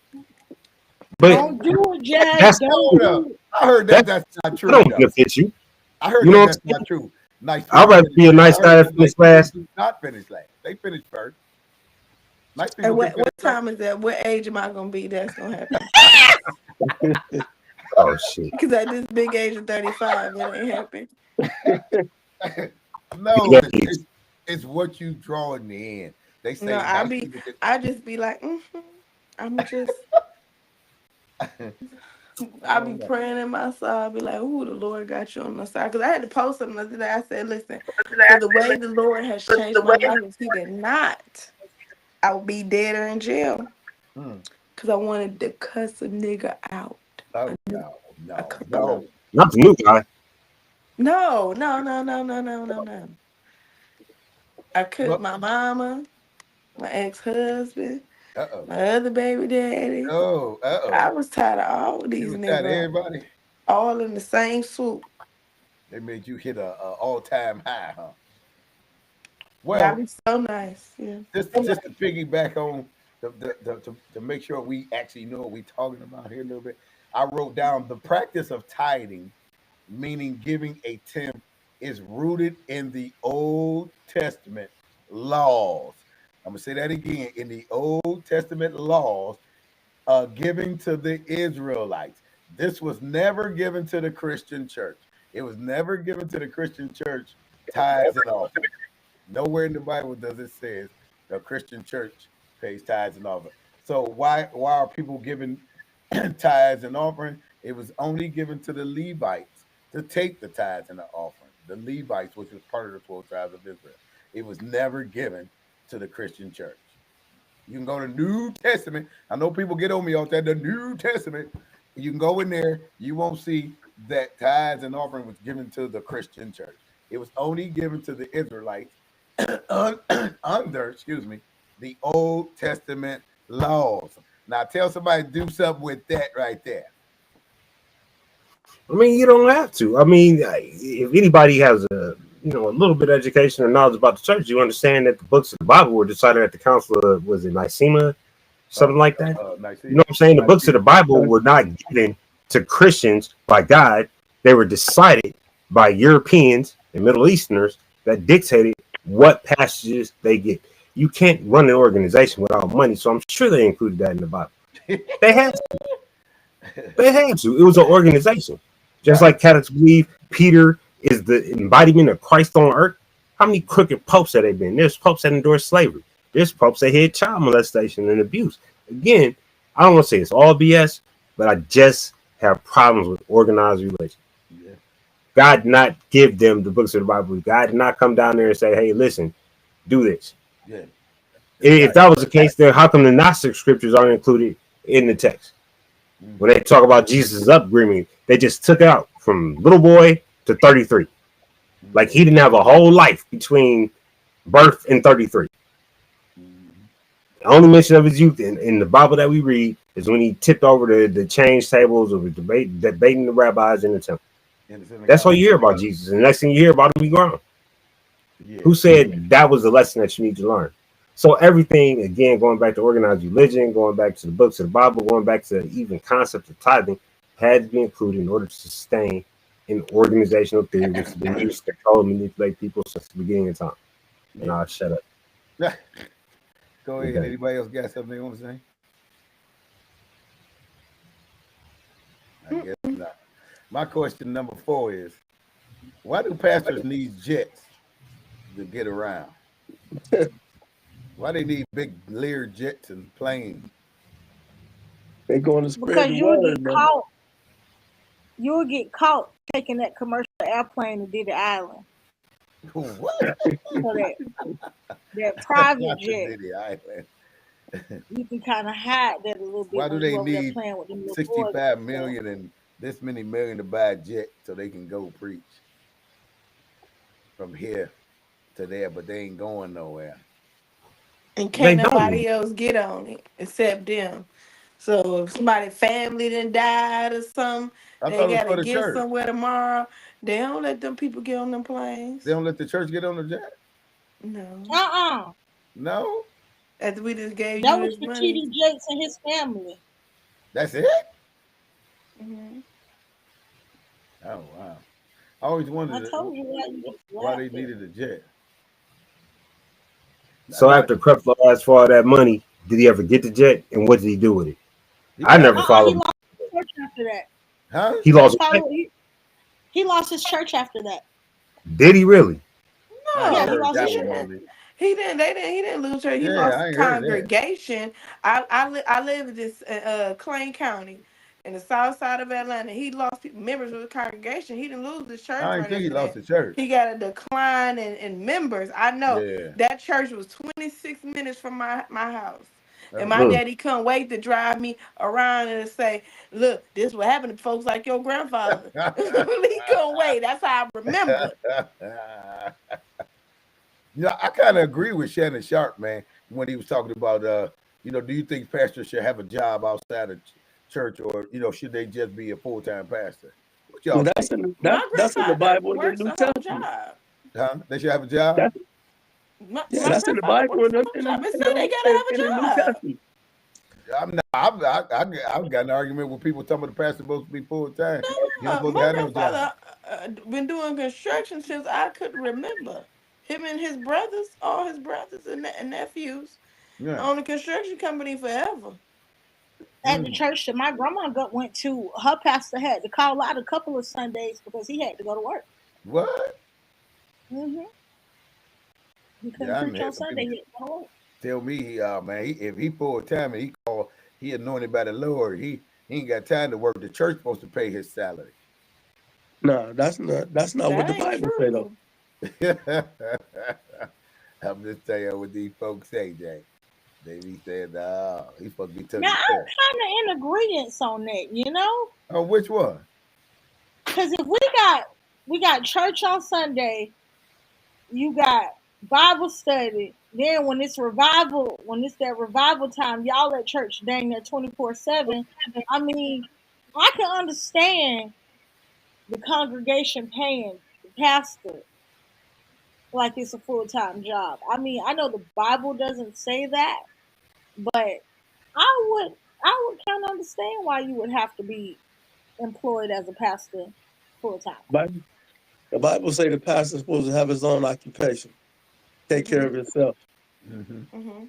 But Don't do it, Jazz. that's Don't Hold up. do it. I heard that, that's not that true don't though. benefit you. I heard You know what that's I'm not saying? true. Nice I'd people rather finish be a last. nice I guy heard that that nice finished people last. do not finish last. They finish first. Nice And people can finish what last. time is that? What age am I gonna be? That's gonna happen. Oh shit! Because at this big age of 35, it ain't happen. No, Yes. it's what you draw in the end. They No, say nice people I just be like, I'm just, can. I Oh, be no. praying in my soul. I be like, "Ooh, the Lord got you on the side." Because I had to post something the other day. I said, "Listen, for the way the Lord has changed my life, if He did not, I would be dead or in jail." Hmm. Because I wanted to cuss a nigga out. Oh A, no, a no, couple of no. Not the new guy. no, no, no, no, no, no, no, no. I cooked Well, my mama, my ex-husband, uh-oh. my other baby daddy. Oh, I uh-oh. was tired of all You these was tired of niggas, everybody. all in the same swoop. They made you hit a all-time high, huh? That'd Well, be so nice. Yeah. just to piggyback on to make sure we actually know what we're talking about here a little bit. I wrote down the practice of tithing, meaning giving a tenth, is rooted in the Old Testament laws. I'm gonna say that again. In the Old Testament laws, giving to the Israelites. This was never given to the Christian church. It was never given to the Christian church tithes and offerings. Nowhere in the Bible does it says the Christian church pays tithes and offering. So why are people giving tithes and offering? It was only given to the Levites to take the tithes and the offering. The Levites, which was part of the 12 tribes of Israel. It was never given to the Christian church. You can go to New Testament. I know people get on me off that. The New Testament. You can go in there. You won't see that tithes and offering was given to the Christian church. It was only given to the Israelites under, excuse me, the Old Testament laws. Now tell somebody to do something with that right there. I mean, you don't have to. I mean, if anybody has a little bit of education or knowledge about the church, you understand that the books of the Bible were decided at the Council of, was it Nicene, something like that? You Nicaea. know what I'm saying? The books of the Nicaea. Bible were not given to Christians by God. They were decided by Europeans and Middle Easterners that dictated what passages they get. You can't run an organization without money, so I'm sure they included that in the Bible. They had to. They had to. It was an organization. Just Right. like Catholics believe Peter is the embodiment of Christ on earth. How many crooked popes have they been? There's popes that endorsed slavery. There's popes that had child molestation and abuse. Again, I don't want to say it's all BS, but I just have problems with organized religion. Yeah. God did not give them the books of the Bible. God did not come down there and say, hey, listen, do this. Yeah. If that was the case, then how come the Gnostic scriptures aren't included in the text? When they talk about Jesus' upbringing, they just took out from little boy to 33. Like he didn't have a whole life between birth and 33. The only mention of his youth in the Bible that we read is when he tipped over the change tables or debating the rabbis in the temple. That's all you hear about Jesus. And the next thing you hear about him, he grown. Yeah. Who said that was the lesson that you need to learn? So everything, again, going back to organized religion, going back to the books of the Bible, going back to even concept of tithing, had to be included in order to sustain an organizational theory which has been used to control and manipulate people since the beginning of time. And I'll shut up. Go ahead. Okay. Anybody else got something they want to say? I guess not. My question number 4 is, why do pastors need jets to get around? Why they need big Lear jets and planes? They going to spread Because the you would word, get man. caught. You would get caught taking that commercial airplane to Diddy Island. What? So that private Not the jet, Diddy Island. you can kind of hide that a little bit. Why do when they you over there need playing with them little 65 boys. million and this many million to buy a jet so they can go preach from here to there, but they ain't going nowhere? And They can't don't. nobody else get on it except them. So if somebody family done died or something, I they thought it was for gotta the get church. somewhere tomorrow. They don't let them people get on them planes. They don't let the church get on the jet? No. No? As we just gave That you was this for money. TD Jakes and his family. That's it? Mhm. Oh, wow. I always I wondered told you why they needed a jet. So after Creflo asked for all that money, did he ever get the jet? And what did he do with it? I never He followed. lost his church after that. Huh? He lost. He lost his church after that. Did he really? I Yeah, ain't No, he heard lost that his he one, church. didn't. Monique. He didn't. They didn't. He didn't lose her. He Yeah, lost I ain't heard that. congregation. I live in this Clay County, in the south side of Atlanta. He lost members of the congregation. He didn't lose his church I ain't right think he after lost that. the church. He got a decline in members. I know Yeah. that church was 26 minutes from my house. And my Okay. daddy couldn't wait to drive me around and say, "Look, this what happened to folks like your grandfather." He couldn't wait. That's how I remember. I kind of agree with Shannon Sharp, man, when he was talking about, do you think pastors should have a job outside of church, or should they just be a full-time pastor? What y'all Well, think? My that's in the grandfather Bible in the works New a whole Testament. job. Huh? They should have a job. That's, yeah, My that's in the grandfather Bible works in a the whole job. It said they gotta have in the New a job. Testament. I'm not. I've got an argument with people talking about the pastor supposed to be full-time. You don't supposed to My have no job. grandfather been doing construction since I could remember. Him and his brothers, all his brothers and nephews, Yeah. own a construction company forever. At the church that my grandma went to, her pastor had to call out a couple of Sundays because he had to go to work. What? hmm He couldn't Yeah, I'm preach here on for Sunday. people He had to go to work. tell me, man, if he full-time and he anointed by the Lord, he ain't got time to work. The church supposed to pay his salary. No, that's not what That the ain't Bible say though. true. I'm just telling you what these folks say, Jay. They be saying, "No, he's supposed to be Now taking I'm care." kind of in agreement on that, Oh, which one? because if we got church on Sunday, you got Bible study. Then when it's that revival time, y'all at church dang near 24/7. I mean, I can understand the congregation paying the pastor like it's a full time job. I mean, I know the Bible doesn't say that, but I would kind of understand why you would have to be employed as a pastor full time. Bible, the Bible say the pastor's supposed to have his own occupation, take care of Hmm. himself. Mm-hmm. Hmm.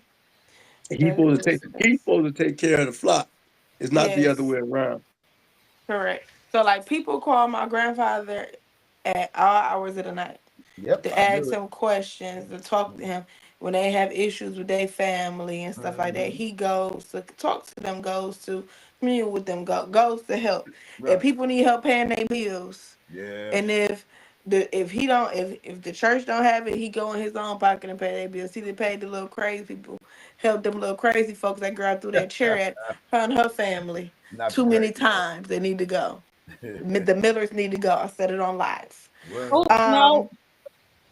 He's That supposed to take is he's that's supposed to take care of the flock. It's not the other yes, way around. correct. So like people call my grandfather. at all hours of the night Yep, to I ask knew it. him questions, to talk to him when they have issues with their family and stuff like that. Mhm. He goes to talk to them, goes to commune with them, goes to help. If Right. people need help paying their bills, Yes. and if he don't if the church don't have it, he go in his own pocket and pay their bills. He done paid the little crazy people, help them little crazy folks that girl through that chair at her and her family Not the too many crazy times. They need to go. part. The Millers need to go. I said it on live. Well, Oops, no, Um,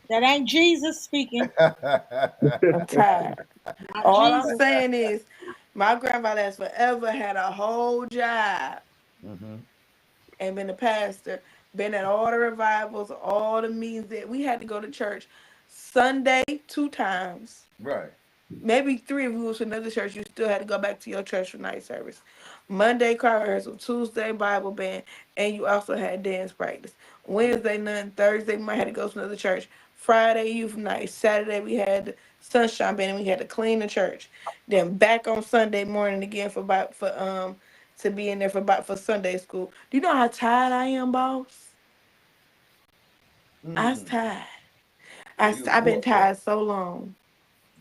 that ain't Jesus speaking. I'm tired. Not All I'm Jesus. saying is, my grandfather has forever had a whole job hmm and been a pastor, been at all the revivals, all the meetings that we had to go to church Sunday 2 times. Right. Maybe three if you was to another church, you still had to go back to your church for night service. Monday choir rehearsal, Tuesday Bible band, and you also had dance practice. Wednesday none, Thursday we might have to go to another church. Friday youth night, Saturday we had the sunshine band and we had to clean the church. Then back on Sunday morning again for to be in there for Sunday school. Do you know how tired I am, boss? I was Mm. tired. So you I've been whoop, boy. tired so long.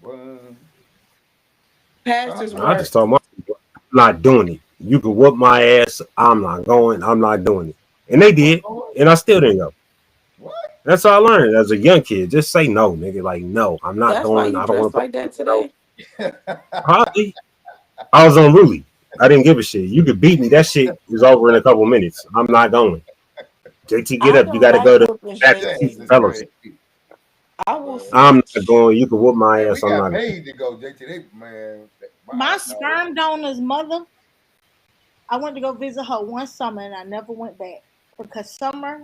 Well, Pastors I just work. told my people, I'm not doing it. You can whoop my ass. I'm not going. I'm not doing it. And they you weren't did, going? and I still didn't go. What? That's all I learned as a young kid. Just say no, nigga. Like, no, I'm not That's why going. you I don't want dress to like that today. Probably. I was unruly. I didn't give a shit. You could beat me. That shit is over in a couple minutes. I'm not going. JT, get I up. You don't got to like go to whooping Baptist That Teachers is JT. Fellowship. crazy. I will Well, I'm not snitch. going. You can whoop my man, we ass. I'm got not going. paid to go, JT. Man, My no. sperm donor's mother, I went to go visit her one summer and I never went back because summer,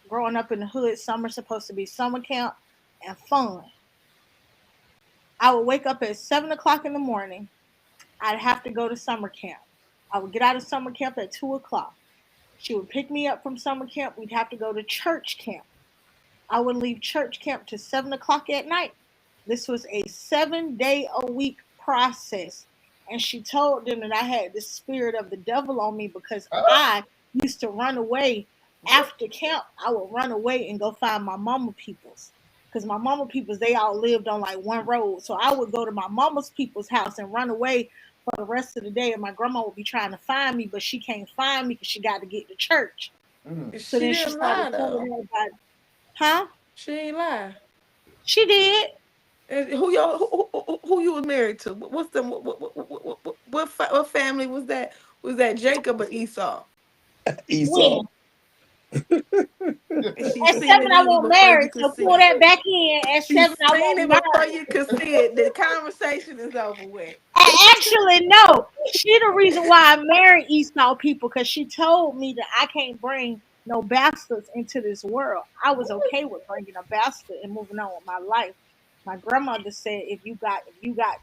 growing up in the hood, summer's supposed to be summer camp and fun. I would wake up at 7 o'clock in the morning. I'd have to go to summer camp. I would get out of summer camp at 2 o'clock. She would pick me up from summer camp. We'd have to go to church camp. I would leave church camp to 7 o'clock at night. This was a 7 day a week process. And she told them that I had the spirit of the devil on me because Huh? I used to run away What? after camp. I would run away and go find my mama peoples. Because my mama peoples, they all lived on like one road. So I would go to my mama's people's house and run away for the rest of the day. And my grandma would be trying to find me, but she can't find me because she got to get to church. Mm. So She then she didn't started lie telling though. everybody, huh? She ain't lie. She did. And who you was married to? What's the what family was that? Was that Jacob or Esau? Esau. When? And she At seen seven, it I in you want before you married. could So see pull it. that back in. At She seven, I seen want it before married. you could see it. The conversation is over with. Actually, no. She the reason why I married Esau people because she told me that I can't bring no bastards into this world. I was okay with bringing a bastard and moving on with my life. My grandmother said if you got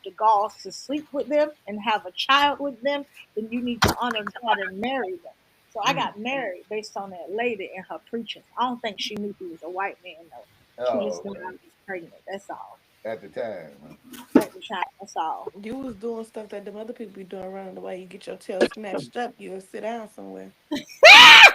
the galls to sleep with them and have a child with them, then you need to honor God and marry them. So I Mm. got married based on that lady and her preachings. I don't think she knew he was a white man though. She Oh, just knew I okay. was pregnant. That's all. At the time. Huh? At the time, that's all. You was doing stuff that the other people be doing running away. You get your tail snatched up, you'll sit down somewhere.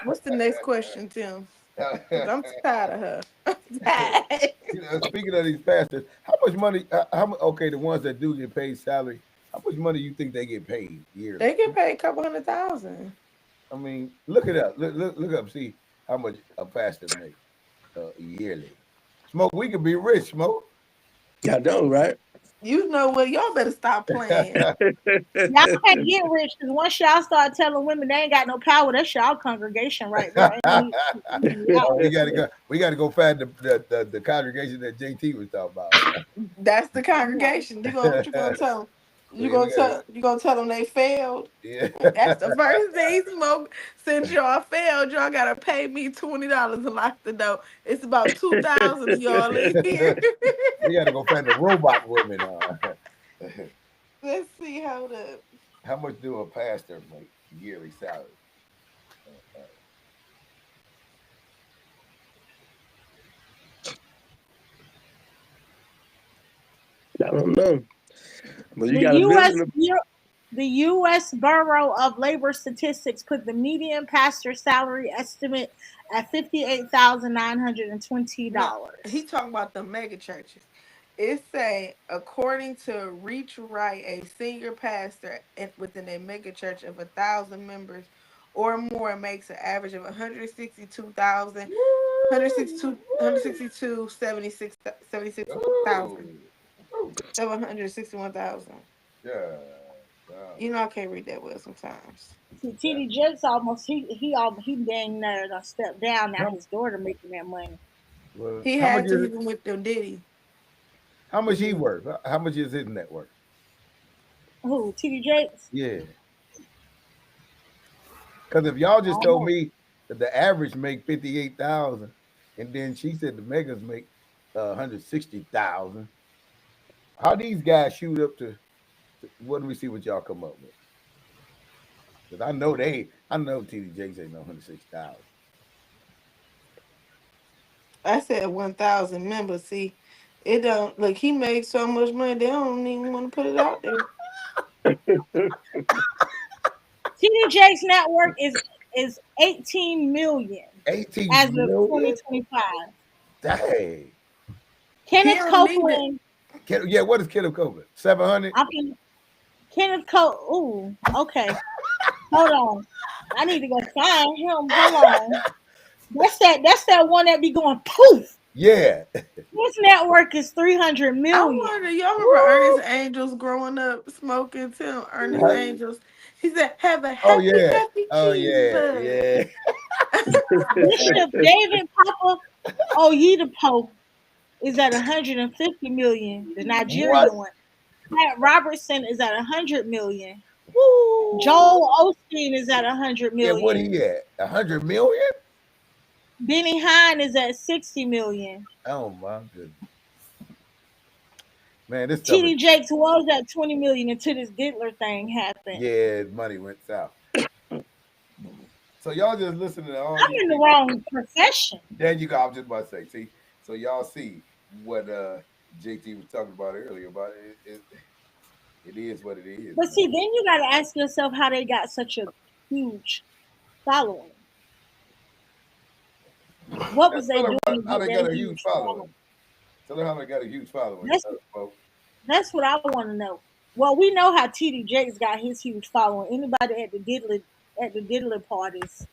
What's the next question, Tim? Because I'm tired of her. I'm tired. Speaking of these pastors, how much money? Okay, the ones that do get paid salary, how much money you think they get paid yearly? They get paid a couple 100,000. I mean, look it up. Look up. See how much a pastor make yearly. Smoke, we could be rich. Smoke. I know, right? You know what? Y'all better stop playing. Y'all can't get rich because once y'all start telling women they ain't got no power, that's y'all congregation right there. Ain't no need to leave me out. Oh, we gotta go. We gotta go find the congregation that JT was talking about. That's the Yeah. congregation. You gonna what you gonna tell them? We gotta. You gonna tell them they failed. Yeah. That's the first thing smoke. Since y'all failed, y'all gotta pay me $20 to lock the door. It's about 2,000 of y'all in here. We gotta go find the robot women. Let's see how the How much do a pastor make yearly salary? Uh, I don't know. But you The got to U.S. visit them. The U.S. Bureau of Labor Statistics put the median pastor salary estimate at No, $58,920. he talking about the mega churches. It say, according to Reach Right, a senior pastor within a mega church of 1,000 members or more makes an average of 162,000, 162, 76,000, Ooh. Ooh. 761,000. Yeah. Yeah. You know I can't read that well sometimes. See, Yeah. TD Jakes almost he dang near done stepped down now. How, His daughter making that money. well, He how much had to is it? even with them Diddy. How much he Mm. worth? How much is his net worth? Who, TD Jakes? Yeah. Because if y'all I just don't told know. me that the average make 58,000, and then she said the megas make 160,000, how these guys shoot up to what do we see what y'all come up with? Because I know TD Jakes ain't no 160,000. I said 1,000 members. See, it don't look. He makes so much money. They don't even want to put it out there. TD Jakes' net worth is 18 million 18 as of million? 2025. Dang. He Kenneth don't need it. Copeland. Yeah, what is Kenneth Copeland? 700? I'm in, Kenneth Ooh, okay. Hold on. I need to go find him. Hold on. That's that one that be going poof. Yeah. His network is 300 I million. wonder. Y'all remember Woo! Ernest Angels growing up smoking too? Ernest Huh? Angels. He said, "Have a Oh happy, yeah. happy Oh cheese yeah. bud." Yeah. Bishop David Papa Oyedepo is at 150 million. The What? Nigerian one. Pat Robertson is at 100 million. Woo! Joel Osteen is at 100 Yeah, what million. he at? 100 million? Benny Hine is at 60 million. Oh my goodness. Man, this stuff is TD Jakes was at 20 million until this Diddler thing happened. yeah, money went south. So y'all just listening to all I'm these in the people. wrong profession. There you go. I was just about to say, see, so y'all see what JT was talking about earlier about it is what it is, But see, man. then you got to ask yourself how they got such a huge following. What Yeah, was they tell them doing to how get they got that a huge huge following? following. Tell them how they got a huge following, That's folks. that's what I want to know. Well, we know how TD Jakes got his huge following. Anybody at the diddler parties,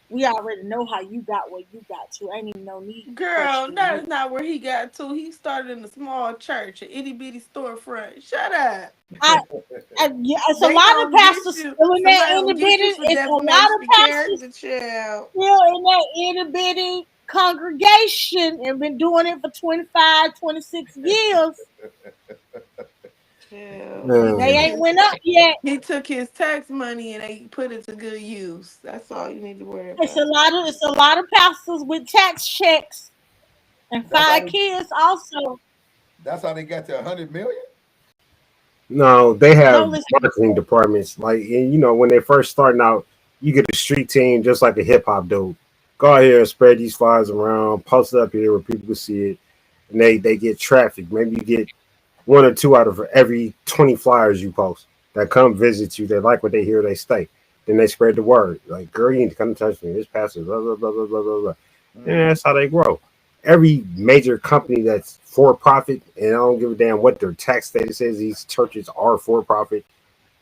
we already know how you got where you got to. Ain't even no need Girl, questioning that you. is not where he got to. He started in a small church, an itty bitty storefront. Shut up. Yeah, it's a They lot of gonna get pastors you. still in that Somebody itty gonna get you bitty. for It's a lot defamation of of pastors character, child. still in that itty bitty congregation and been doing it for 25, 26 years. Child. They ain't went up yet. He took his tax money and they put it to good use. That's all you need to worry It's about. a lot of pastors with tax checks and That's how 5 kids also. they got to 100 million. No, they Don't have listen to marketing them. departments. Like, and, when they first starting out, you get a street team just like a hip hop dude. Go out here and spread these flyers around, post it up here where people can see it, and they get traffic. Maybe you get one or two out of every 20 flyers you post that come visit you. They like what they hear, they stay. Then they spread the word. Like, girl, you need to come touch me. This pastor, blah, blah, blah, blah, blah, blah, blah. And Mm. that's how they grow. Every major company that's for profit, and I don't give a damn what their tax status is, these churches are for profit,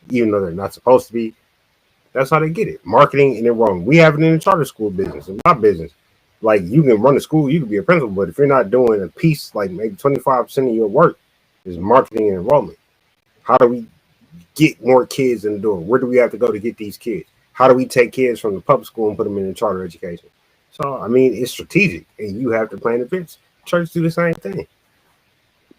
even though they're not supposed to be. That's how they get it. Marketing and enrollment. We have it in the charter school business, in my business. Like, you can run a school, you can be a principal, but if you're not doing a piece, like maybe 25% of your work is marketing and enrollment. How do we get more kids in the door? Where do we have to go to get these kids? How do we take kids from the public school and put them in the charter education? So, I mean, it's strategic, and you have to plan events. Churches do the same thing.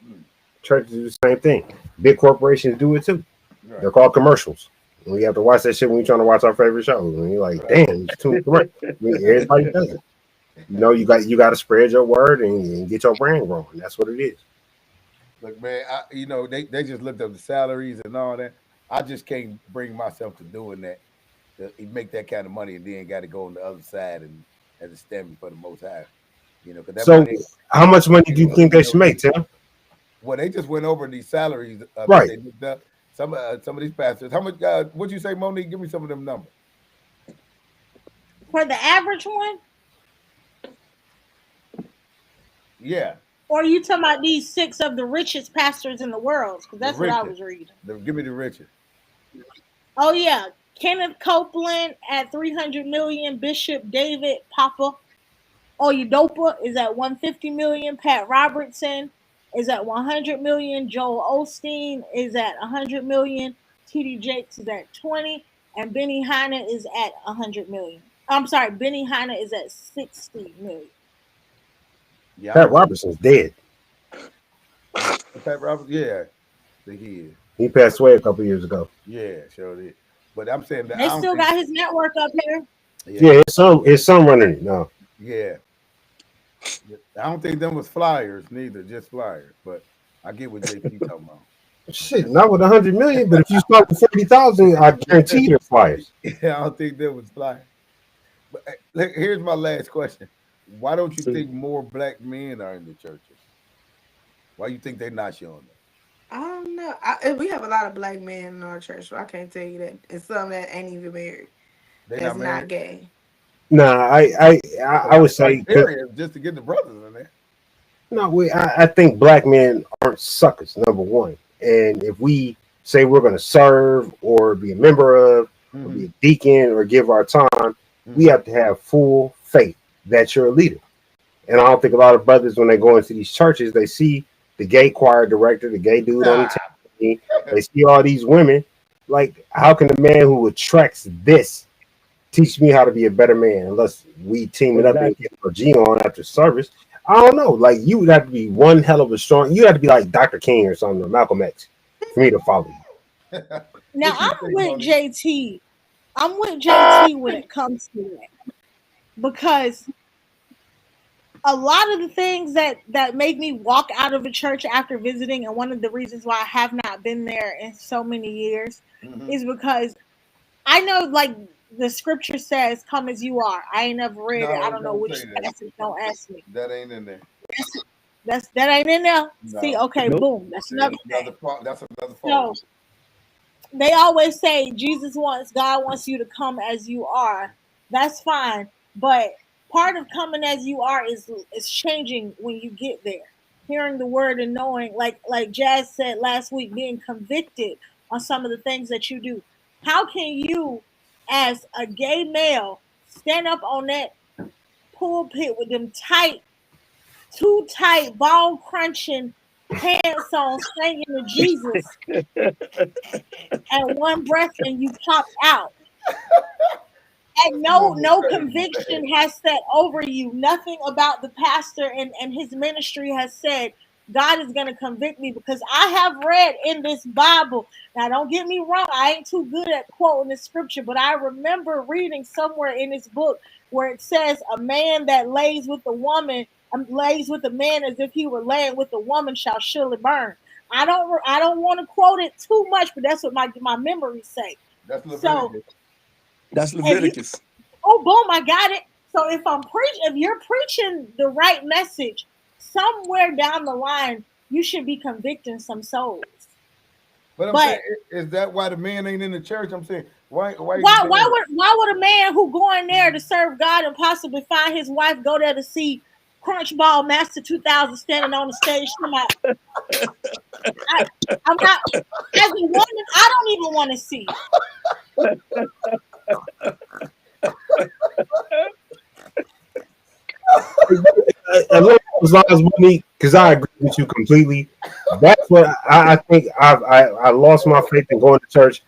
Mm. Churches do the same thing. Big corporations do it too. Right. They're called commercials. And we have to watch that shit when we're trying to watch our favorite shows. And you're like, Right. damn, it's too much commercial. I mean, everybody does it. You got to spread your word and get your brand growing. That's what it is. Look, man, they just looked up the salaries and all that. I just can't bring myself to doing that. To make that kind of money and then got to go on the other side and as a stand before the Most High. Because that So, money how much money ain't do you gonna think do they no should make, good. Tim? Well, they just went over these salaries that Right. they looked up. Some of these pastors. How much? What'd you say, Monique? Give me some of them numbers. For the average one, Yeah, or are you talking about these 6 of the richest pastors in the world? Because the that's what I richest. was reading. Give me the richest. Oh yeah, Kenneth Copeland at 300 million. Bishop David Papa Oyedopa is at 150 million. Pat Robertson is at 100 million. Joel Osteen is at 100 million. TD Jakes is at 20, and Benny Hanna is at 100 million. I'm sorry, Benny Hanna is at 60 million. Yeah, I Pat don't think Robertson's dead. Pat Roberts. Yeah, I think he is. He passed away a couple years ago. Yeah, sure did. But I'm saying that I They don't still think. got his network up here. Yeah, Yeah, his son running it now. yeah. I don't think them was flyers neither, just flyers. But I get what JT talking about. Shit, not with 100 million, but if you start with 40,000, I guarantee you're flyers. Yeah, I don't think them was flyers. But here's my last question: why don't you think more black men are in the churches? Why you think they're not showing up? I don't know. We have a lot of black men in our church, so I can't tell you that. And some that ain't even married, They that's not not married. gay. Nah, So I that's would the say criteria just to get the brothers in there. no. I think black men aren't suckers. Number one, and if we say we're going to serve or be a member of, or Mm-hmm. be a deacon or give our time, we have to have full faith that you're a leader. And I don't think a lot of brothers, when they go into these churches, they see the gay choir director, the gay dude on the team, they see all these women. Like, how can a man who attracts this teach me how to be a better man unless we team it up and get a G on after service? I don't know. Like, you would have to be one hell of a strong. You have to be like Dr. King or something, or Malcolm X, for me to follow you. Now What you I'm think, with Monique? JT. I'm with JT when it comes to that, because a lot of the things that make me walk out of a church after visiting, and one of the reasons why I have not been there in so many years, Mm-hmm. is because I know, like the scripture says, "Come as you are." I ain't never read it. I No, don't know don't which say that. passage. Don't ask me. That ain't in there. That ain't in there. See, No, okay, Nope. boom. That's another thing. That's another fault. So they always say God wants you to come as you are. That's fine, but part of coming as you are is changing when you get there, hearing the word and knowing, like Jazz said last week, being convicted on some of the things that you do. How can you, as a gay male, stand up on that pulpit with them too tight, ball crunching pants on, singing to Jesus, and one breath and you pop out? And Come on, no crazy. conviction has set over you. Nothing about the pastor and his ministry has said, God is going to convict me, because I have read in this Bible. Now, don't get me wrong, I ain't too good at quoting the scripture, but I remember reading somewhere in this book where it says, a man that lays with a woman, lays with a man as if he were laying with a woman, shall surely burn. I don't want to quote it too much, but that's what my memories say. That's So Leviticus. That's if you, Leviticus. oh boom, I got it. So if you're preaching the right message, somewhere down the line you should be convicting some souls. But I'm saying, But is that why the man ain't in the church? I'm saying, why you why saying that? why would a man who going there to serve God and possibly find his wife go there to see Crunchball Master 2000 standing on the stage? I'm not, as a woman, I don't even want to see As long as money, because I agree with you completely. That's what I think. I lost my faith in going to church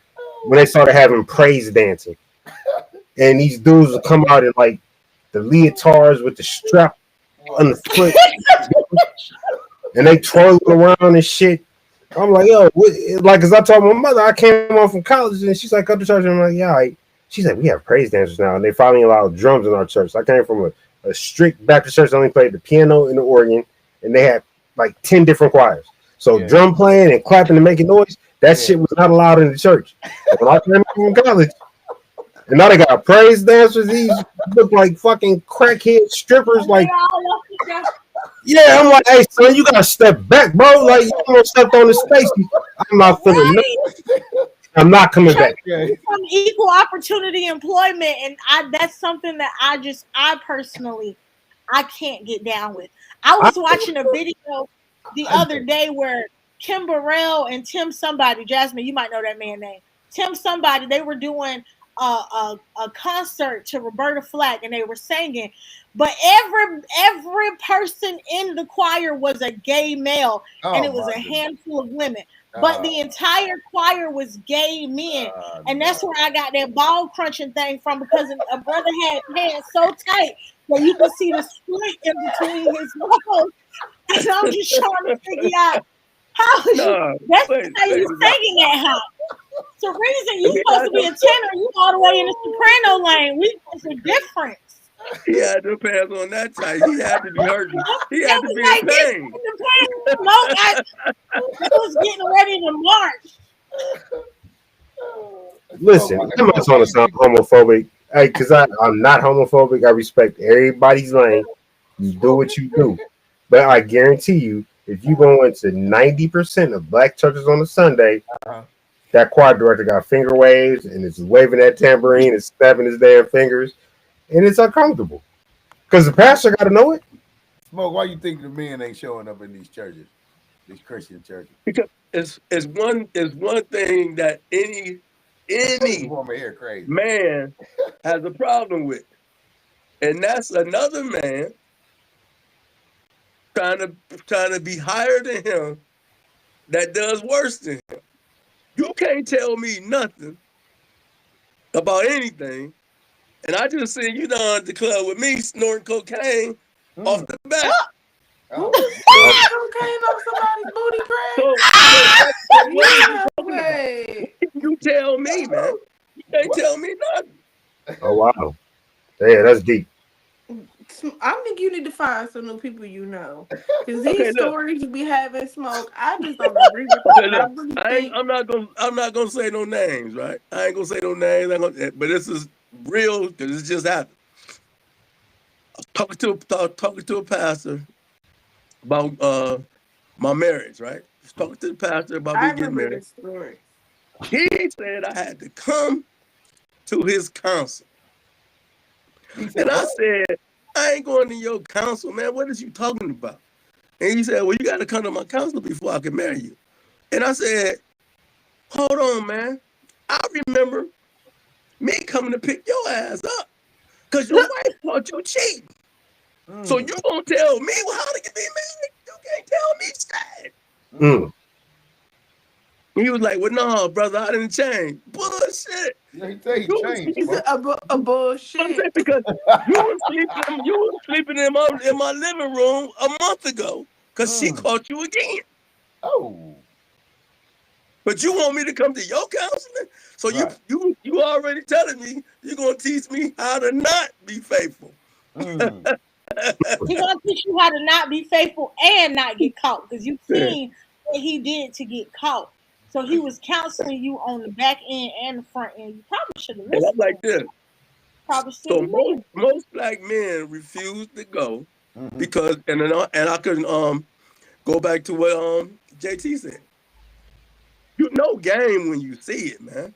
when they started having praise dancing, and these dudes would come out in like the leotards with the strap on the foot, and they twirling around and shit. I'm like, yo, like, cause I told my mother I came home from college, and she's like, come to church. And I'm like, yeah. She's like, we have praise dancers now, and they finally allowed drums in our church. I came from a strict Baptist church that only played the piano and the organ, and they had like 10 different choirs. So drum playing and clapping and making noise, that shit was not allowed in the church. But when I came home from college, and now they got praise dancers. These look like fucking crackhead strippers. Like, Yeah, I'm like, hey son, you gotta step back, bro. Like you almost stepped on the Stacy. I'm not feeling nothing. Right. I'm not coming Church back. Okay. from equal opportunity employment, and that's something that I personally I can't get down with. I I, was watching a video the I other know. day where Kim Burrell and Tim somebody, Jasmine, you might know that man name. Tim somebody, they were doing a concert to Roberta Flack and they were singing, but every person in the choir was a gay male and Oh it was my a goodness. handful of women. But Uh, the entire choir was gay men. And no. that's where I got that ball crunching thing from because a brother had pants so tight that you could see the split in between his balls. And I'm just trying to figure out how is you No, that's wait, how wait you a minute. singing that high. So reason you He supposed had to be them, a tenor, you all the way in the soprano lane. There's a difference. he had them pants on that tight. He had to be hurting. He It had to was be in like this pain. in the pain smoke. It was getting ready to march. Smoke, listen, I'm not smoke. Why trying to you sound think? homophobic. Hey, cause I'm not homophobic. I respect everybody's lane. You do what you do. But I guarantee you, if you go into 90% of black churches on a Sunday, Uh-huh. that choir director got finger waves and is waving that tambourine and snapping his damn fingers, and it's uncomfortable. Because the pastor got to know it. Smoke. Why you think the men ain't showing up in these churches, these Christian churches? Because it's one thing that This any woman here crazy. man has a problem with, and that's another man trying to be higher than him that does worse than him. You can't tell me nothing about anything, and I just seen you down at the club with me snorting cocaine off Mm. the bat. Who Oh was So snorting cocaine off somebody's booty crack? what is you Yeah, talking about? wait. You tell me, man. You can't what? tell me nothing. Oh wow, yeah, that's deep. I think you need to find some new people you know. Because these Okay, look. stories you be having, Smoke, I just don't agree with Okay, them. I look. really I ain't. think I'm not gonna say no names, right? I ain't gonna say no names. But this is real because it just happened. Talking to a pastor about my marriage, right? Just talking to the pastor about I me getting remember married. this story. He said I had to come to his council, He said and I what? said I ain't going to your council, man. What is you talking about? And he said, well, you got to come to my council before I can marry you. And I said, hold on, man. I remember me coming to pick your ass up because your wife caught you cheating. So you Mm. gonna tell me how to get me married? You can't tell me shit. Mm. Mm. He was like, well, no, brother, I didn't change. Bullshit. Yeah, he say he You was changed, It's bro. a I'm saying bullshit. because you was sleeping in my living room a month ago because she Mm. caught you again. Oh, But you want me to come to your counseling? So you right. you you already telling me you're gonna teach me how to not be faithful. Mm. He gonna teach you how to not be faithful and not get caught because you've Yeah. seen what he did to get caught. So he was counseling you on the back end and the front end. You probably should have And I'm listened to like him. this. Probably So still most black men refuse to go Mm-hmm. because and I can go back to what JT said. You know game when you see it, man.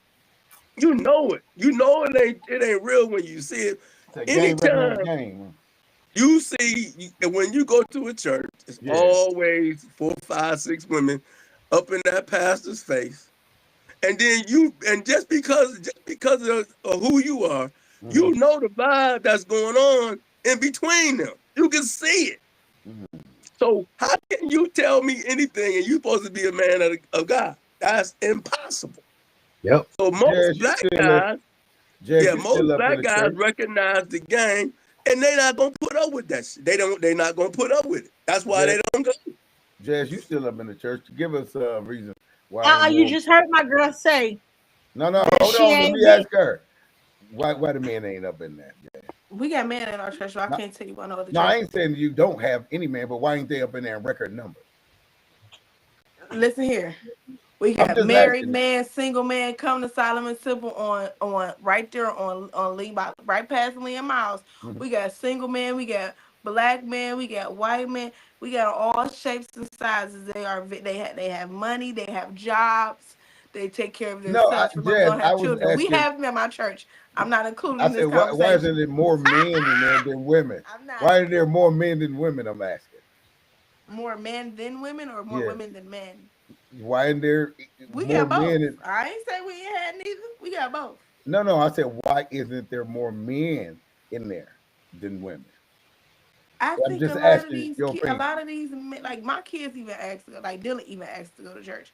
You know it. You know it ain't real when you see it. It's a game recognize Anytime game. you see and when you go to a church, it's Yeah. always 4, 5, 6 women up in that pastor's face. And then just because of who you are, Mm-hmm. you know the vibe that's going on in between them. You can see it. Mm-hmm. So how can you tell me anything and you supposed to be a man of God? That's impossible. Yep. So most Jazz, you black still up? guys, Jazz, yeah, you most still up in black the guys church? recognize the game and they not gonna put up with that shit. They're not gonna put up with it. That's why Jazz, they don't go. Jazz, you still up in the church? Give us a reason why ain't You more. just heard my girl say No, no, that hold she on. Let ain't me get ask her. Why the men ain't up in that? Jazz? We got men in our church, so I No, can't tell you about no other no, I churches. ain't saying you don't have any man, but why ain't they up in there in record numbers? Listen here. We I'm got just married asking. man, single man, come to Solomon Temple on right there on Lee, right past Lee and Miles. Mhm. We got single man, we got black man, we got white man. We got all shapes and sizes. They have money. They have jobs. They take care of No, themselves. Some of them Jazz, don't I have was children. We asking. have them at my church. I'm not including I in said, this why isn't conversation. there more men in there than women? I'm not. Why are there more men than women? I'm asking. More men than women or more Yeah. women than men? Why isn't there We more got men? both. I ain't say we ain't had neither. We got both. No. I said, why isn't there more men in there than women? I I'm think just asking your a opinion. lot of these, like my kids even asked, like Dylan even asked to go to church.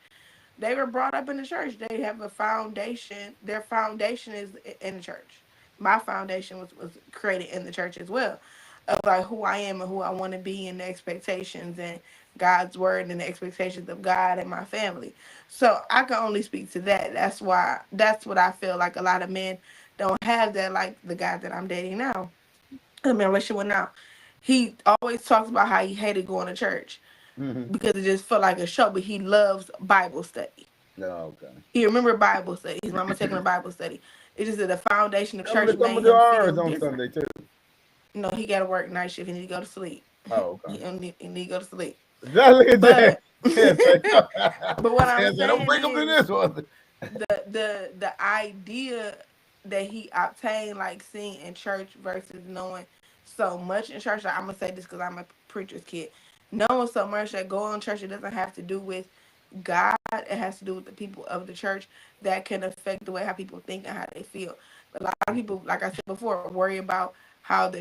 They were brought up in the church. They have a foundation. Their foundation is in the church. My foundation was created in the church as well, of like who I am and who I want to be, and the expectations and God's word and the expectations of God and my family. So I can only speak to that. That's what I feel like a lot of men don't have that. Like the guy that I'm dating now, I'm in a relationship with now. He always talks about how he hated going to church Mm-hmm. because it just felt like a show, but he loves Bible study. No, okay. He remembered Bible study. His mama taking a Bible study. It's just that the foundation of Some of church the come made to him ours feel on different. Sunday too. No, he got to work night shift. He need to go to sleep. Oh, okay. He need to go to sleep. Look at Jazz. But Jazz said, no. but what I'm Jazz said, don't saying bring them to is this one. the idea that he obtained, like seeing in church versus knowing so much in church. Like, I'm gonna say this because I'm a preacher's kid. Knowing so much that going to church, it doesn't have to do with God. It has to do with the people of the church that can affect the way how people think and how they feel. But a lot of people, like I said before, worry about how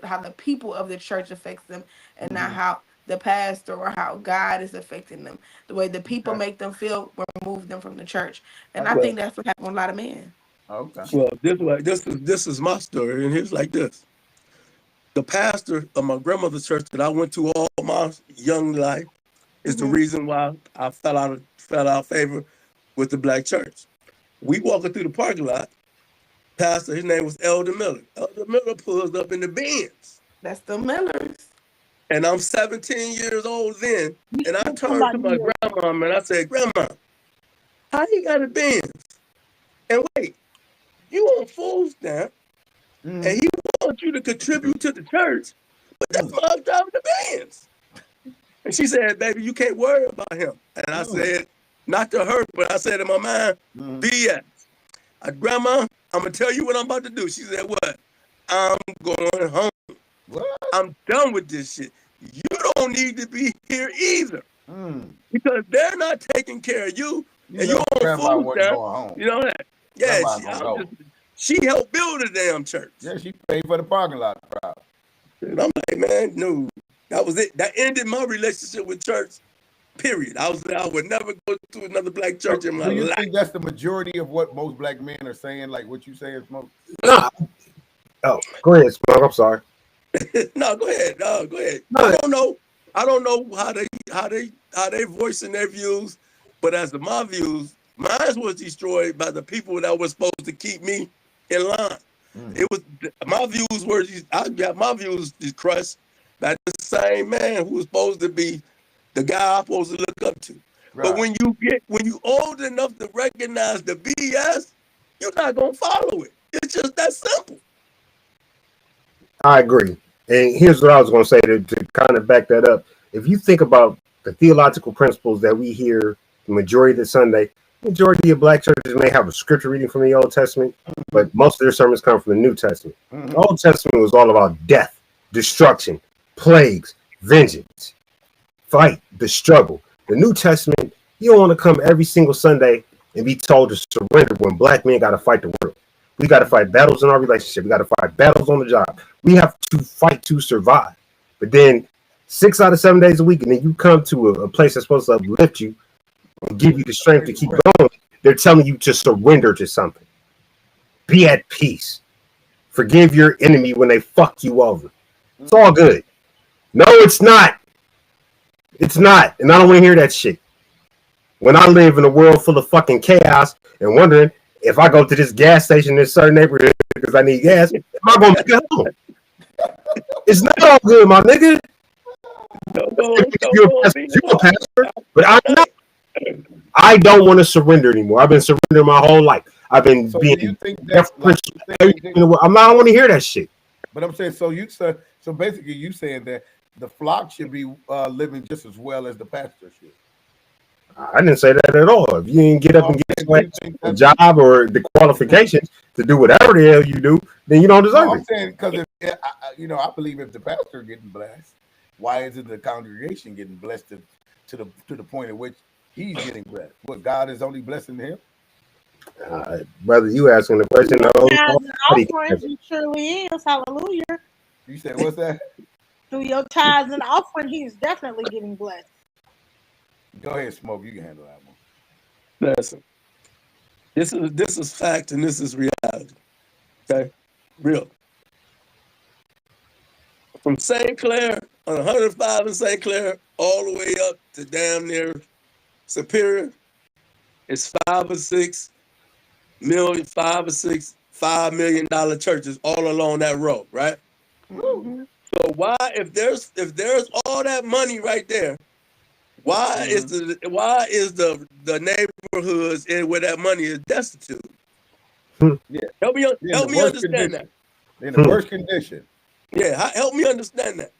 how the people of the church affects them, and not Mm-hmm. how the pastor or how God is affecting them. The way the people Okay. make them feel will remove them from the church, and I Okay. Well, think that's what happened with a lot of men. Okay. well, this is my story, and it's like this. The pastor of my grandmother's church that I went to all my young life is the Hmm. reason why I fell out of favor with the black church. We walking through the parking lot. Pastor, his name was Elder Miller. Elder Miller pulls up in the Benz, That's the Millers. and I'm 17 years old then. We And I still talking turned about to New my York. grandma and I said, "Grandma, how you got a Benz? And wait, you on full stamp, Mm-hmm. and he wants you to contribute to the church, but that's my driving the Benz." And she said, "Baby, you can't worry about him." And I said, not to her, but I said in my mind, Mm-hmm. BS. Grandma, I'm going to tell you what I'm about to do. She said, "What?" "I'm going home. What? I'm done with this shit. You don't need to be here either Mm. because they're not taking care of you You and you know, on grandma food wasn't stamp." going home. You know that? Yeah, Grandma gonna go. she helped build a damn church. Yeah, she paid for the parking lot crowd. And I'm like, man, no. That was it. That ended my relationship with church. Period. I would never go to another black church So, in my do you life. think that's the majority of what most black men are saying? Like what you say is most? Nah. Oh, go ahead, Smoke. I'm sorry. No, go ahead. No, go ahead. No, I don't know. I don't know how they voicing their views, but as to my views, mine was destroyed by the people that were supposed to keep me in line. Mm. It was my views were I got my views crushed by the same man who was supposed to be the guy I'm supposed to look up to. But Right. when you old enough to recognize the BS, you're not gonna follow it. It's just that simple. I agree. And here's what I was going to say to kind of back that up. If you think about the theological principles that we hear the majority of the Sunday, majority of black churches may have a scripture reading from the Old Testament, but most of their sermons come from the New Testament. Mm-hmm. The Old Testament was all about death, destruction, plagues, vengeance, fight, the struggle. The New Testament, you don't want to come every single Sunday and be told to surrender when black men got to fight the world. We got to fight battles in our relationship. We got to fight battles on the job. We have to fight to survive. But then 6 out of 7 days a week, and then you come to a place that's supposed to uplift you and give you the strength to keep going. They're telling you to surrender to something. Be at peace. Forgive your enemy when they fuck you over. It's all good. No, it's not. It's not. And I don't want to hear that shit. When I live in a world full of fucking chaos and wondering if I go to this gas station in a certain neighborhood because I need gas, am I going to make it home? It's not all good, my nigga. You're a pastor, but I'm not. I don't want to surrender anymore. I've been surrendering my whole life. I've been So being. do you think that? I'm not. I don't want to hear that shit. But I'm saying, so basically, you saying that the flock should be living just as well as the pastor should. I didn't say that at all. If you didn't get up and get a job or the qualifications to do whatever the hell you do, then you don't deserve I'm it. saying because I believe if the pastor getting blessed, why isn't the congregation getting blessed to the point at which he's getting blessed? What, God is only blessing him? Brother, you asking the question? Offerings, he surely is. Hallelujah. You said what's that? Through your tithes and offering, he's definitely getting blessed. Go ahead, Smoke. You can handle that one. Listen, this is fact and this is reality. Okay, real. From St. Clair on 105 in St. Clair all the way up to damn near Superior, it's $5 million churches all along that road, right? Mm-hmm. So why, if there's all that money right there, why is the neighborhoods and where that money is destitute? Yeah. Help me understand that. In the worst condition. Yeah, help me understand that.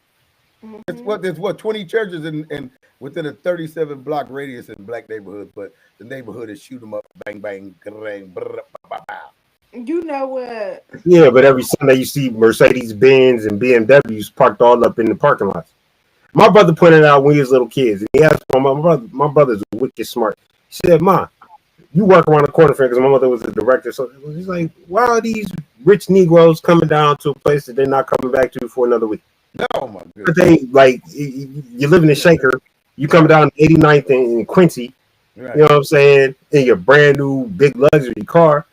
There's 20 churches in within a 37 block radius in black neighborhoods, but the neighborhood is shoot 'em up, bang bang, bang, brr, bah, bah. You know what? Yeah, but every Sunday you see Mercedes Benz and BMWs parked all up in the parking lots. My brother pointed out when he was little kids, and he asked my brother's wicked smart. He said, "Ma, you work around the corner for," because my mother was a director. So he's like, "Why are these rich Negroes coming down to a place that they're not coming back to for another week?" No, my goodness. But they like you live in a Shaker, you come down 89th in Quincy, right. You know what I'm saying, in your brand new big luxury car.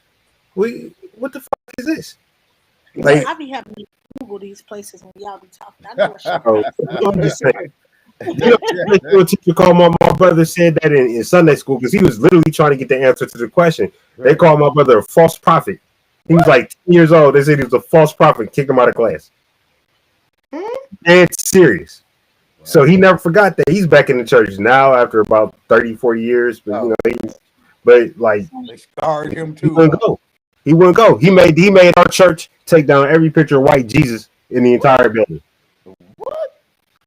What the fuck is this? Like, I be having to Google these places when y'all be talking. I know what I'm just saying. A teacher called my brother, said that in Sunday school because he was literally trying to get the answer to the question. Right. They called my brother a false prophet. He was like 10 years old. They said he was a false prophet, kicked him out of class. Dead serious. Wow. So he never forgot that. He's back in the church now after about 34 years. But they scarred him too. He wouldn't go. He made our church take down every picture of white Jesus in the entire building. What?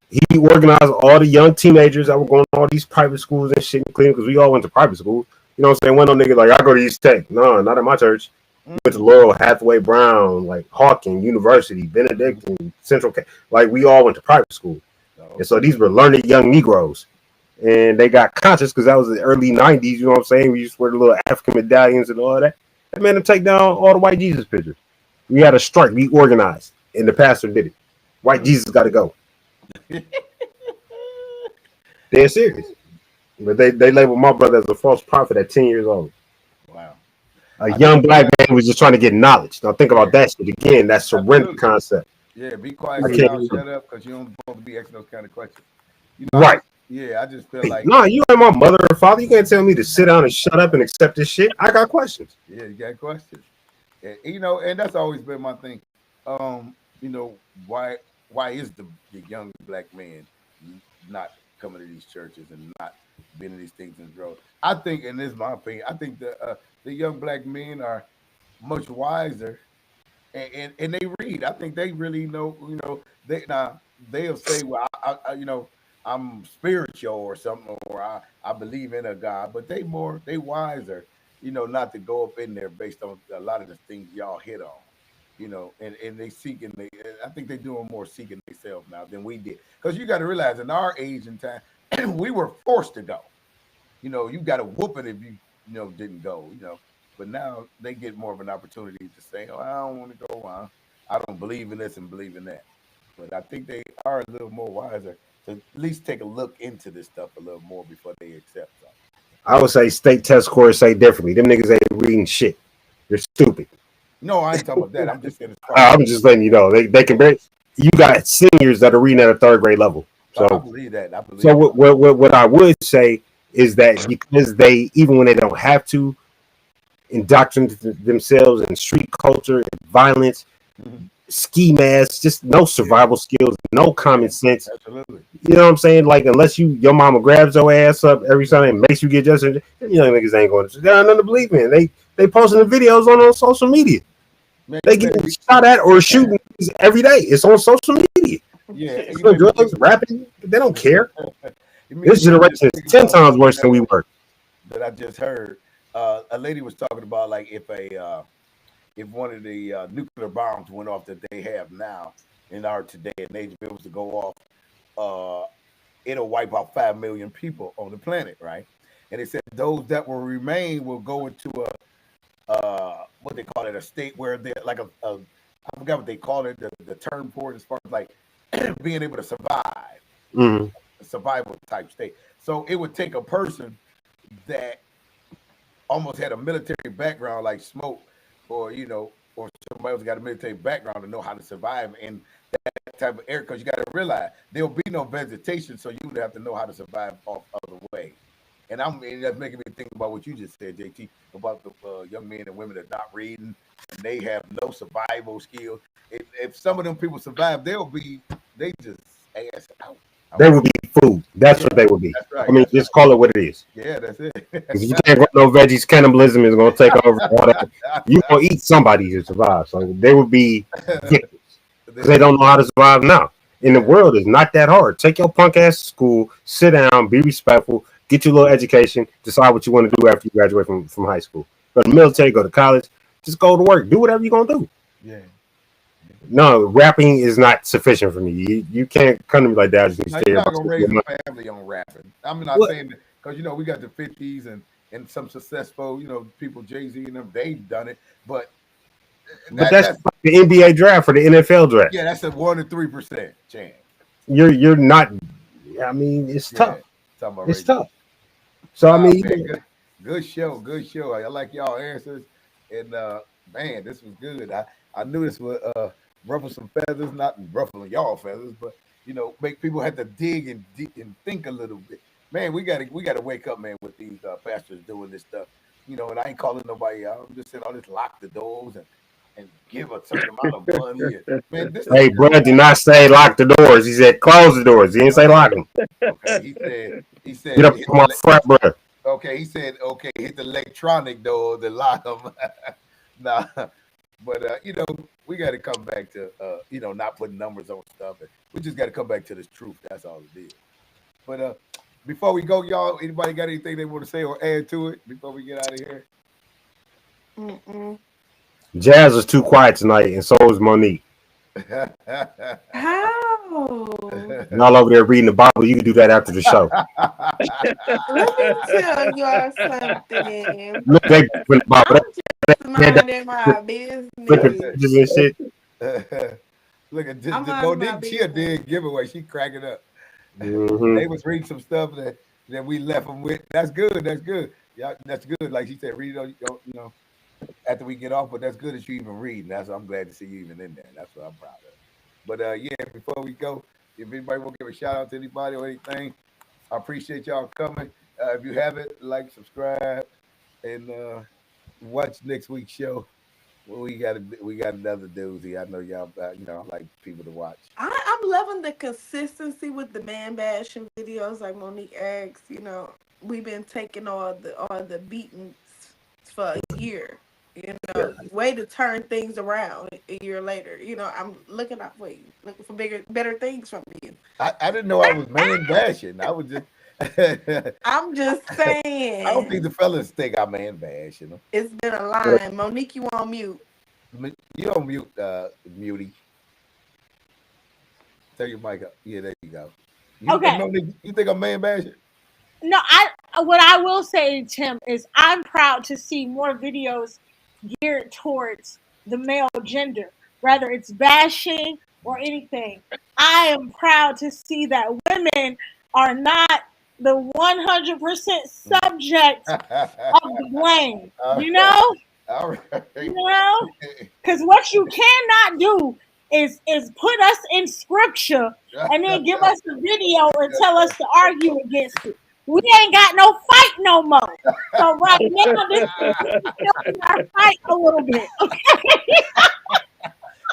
He organized all the young teenagers that were going to all these private schools and shit in Cleveland because we all went to private school. You know what I'm saying? One of them niggas like, I go to East Tech. No, not at my church. Went to Laurel, Hathaway Brown, like Hawking University, Benedictine, Central. Like we all went to private school. And so these were learned young Negroes. And they got conscious because that was the early 90s. You know what I'm saying? We used to wear the little African medallions and all that. That made them take down all the white Jesus pictures. We had a strike. We organized. And the pastor did it. White Jesus got to go. They're serious. But they labeled my brother as a false prophet at 10 years old. Wow. A young black man was just trying to get knowledge. Now think about that shit again. That surrender concept. Yeah, be quiet. Shut up because you don't supposed to be asking those kind of questions. You know, right. I just feel like no, you ain't my mother or father. You can't tell me to sit down and shut up and accept this shit. I got questions. Yeah, you got questions. And, and that's always been my thing. Why is the young black man not coming to these churches and not being in these things and grow? I think, and this is my opinion, I think the young black men are much wiser and they read. I think they really know, they'll say, well, I'm spiritual or something, or I believe in a God, but they wiser, not to go up in there based on a lot of the things y'all hit on, and they seek and I think they're doing more seeking themselves now than we did. Because you got to realize in our age and time, we were forced to go. You got to whoop it if you didn't go, but now they get more of an opportunity to say, oh, I don't want to go. I don't believe in this and believe in that. But I think they are a little more wiser to at least take a look into this stuff a little more before they accept something. I would say state test scores say differently. Them niggas ain't reading shit. They're stupid. No, I ain't talking about that. I'm just saying. I'm just letting you know they can barely. You got seniors that are reading at a third grade level. So I believe that. What I would say is that because they, even when they don't have to, indoctrinate themselves in street culture and violence, ski masks, just no survival skills, no common sense. Absolutely. You know what I'm saying? Like, unless your mama grabs your ass up every Sunday and makes you get justice, niggas ain't going to. They got nothing to believe in. They posting the videos on social media. Man, they get shot at or shooting every day. It's on social media. Yeah, you Doing made me drugs, rapping, they don't care. you made This me generation is think 10 about times worse than we were. that I just heard. A lady was talking about like if one of the nuclear bombs went off that they have now in our today and age, if it was to go off, uh, it'll wipe out 5 million people on the planet, right? And they said those that will remain will go into a what they call it, a state where they're like a I forgot what they call it, the term for it as far as like being able to survive, Mm-hmm. a survival type state. So it would take a person that almost had a military background like Smoke, or or somebody else got a military background to know how to survive in that type of area. Because you got to realize there'll be no vegetation, so you would have to know how to survive off other ways. And that's making me think about what you just said, JT, about the young men and women that are not reading and they have no survival skills. If some of them people survive, they just ass out. They would be food. That's what they would be. That's right. I mean, That's just call it what it is. right. Yeah, that's it. Because you can't grow no veggies, cannibalism is going to take over. All that. You're going to eat somebody to survive. So they would be victims because they don't know how to survive now. And the world is not that hard. Take your punk ass to school, sit down, be respectful, get your little education, decide what you want to do after you graduate from high school. Go to the military, go to college, just go to work, do whatever you're going to do. Yeah. No, rapping is not sufficient for me. You can't come to me like that. You're not gonna raise a family on rapping. I'm not saying that because we got the 50s and some successful people, Jay-Z and them, they've done it, but that's like the NBA draft for the NFL draft. Yeah, that's a 1 to 3% chance. You're not. I mean, it's tough. It's tough. So I mean, man, good show. I like y'all answers, and man, this was good. I knew this would ruffle some feathers, not ruffling y'all feathers, but make people have to dig and think a little bit. Man, we gotta wake up, man, with these pastors doing this stuff. And I ain't calling nobody out. I'm just saying all this, lock the doors and give a certain amount of money. Man, hey, bro, did not say lock the doors. He said close the doors. He didn't say lock them. Okay, he said get up from my front, bro. Okay, he said hit the electronic door to lock them. Nah, but we got to come back to not putting numbers on stuff. We just got to come back to this truth. That's all it is. But before we go, y'all, anybody got anything they want to say or add to it before we get out of here? Jazz was too quiet tonight, and so was Monique. How? Y'all over there reading the Bible. You can do that after the show. Let me tell y'all something. Look, they the Bible. I'm just minding my business. And shit. Look at this. Monique, she a dead giveaway. She cracking up. Mm-hmm. They was reading some stuff that we left them with. That's good. That's good. Yeah, that's good. Like she said, read it on, after we get off. But that's good that you even reading. I'm glad to see you even in there. That's what I'm proud of. But yeah, before we go, if anybody will give a shout out to anybody or anything, I appreciate y'all coming. If you haven't, like, subscribe, and watch next week's show. Well, we got another doozy. I know y'all. I like people to watch. I'm loving the consistency with the man bashing videos, like Monique asked. We've been taking all the beatings for a year. Way to turn things around a year later. I'm looking out for you, looking for better things from you. I didn't know I was man bashing. I was just. I'm just saying. I don't think the fellas think I'm man bashing. It's been a line. Monique, you on mute? You on mute, Mutie. Turn your mic up. Yeah, there you go. You think I'm man bashing? No, what I will say, Tim, is I'm proud to see more videos geared towards the male gender, whether it's bashing or anything. I am proud to see that women are not the 100% subject of the blame. All right. Because what you cannot do is put us in scripture and then give us a video and tell us to argue against it. We ain't got no fight no more. So right now, this is our fight a little bit. Okay?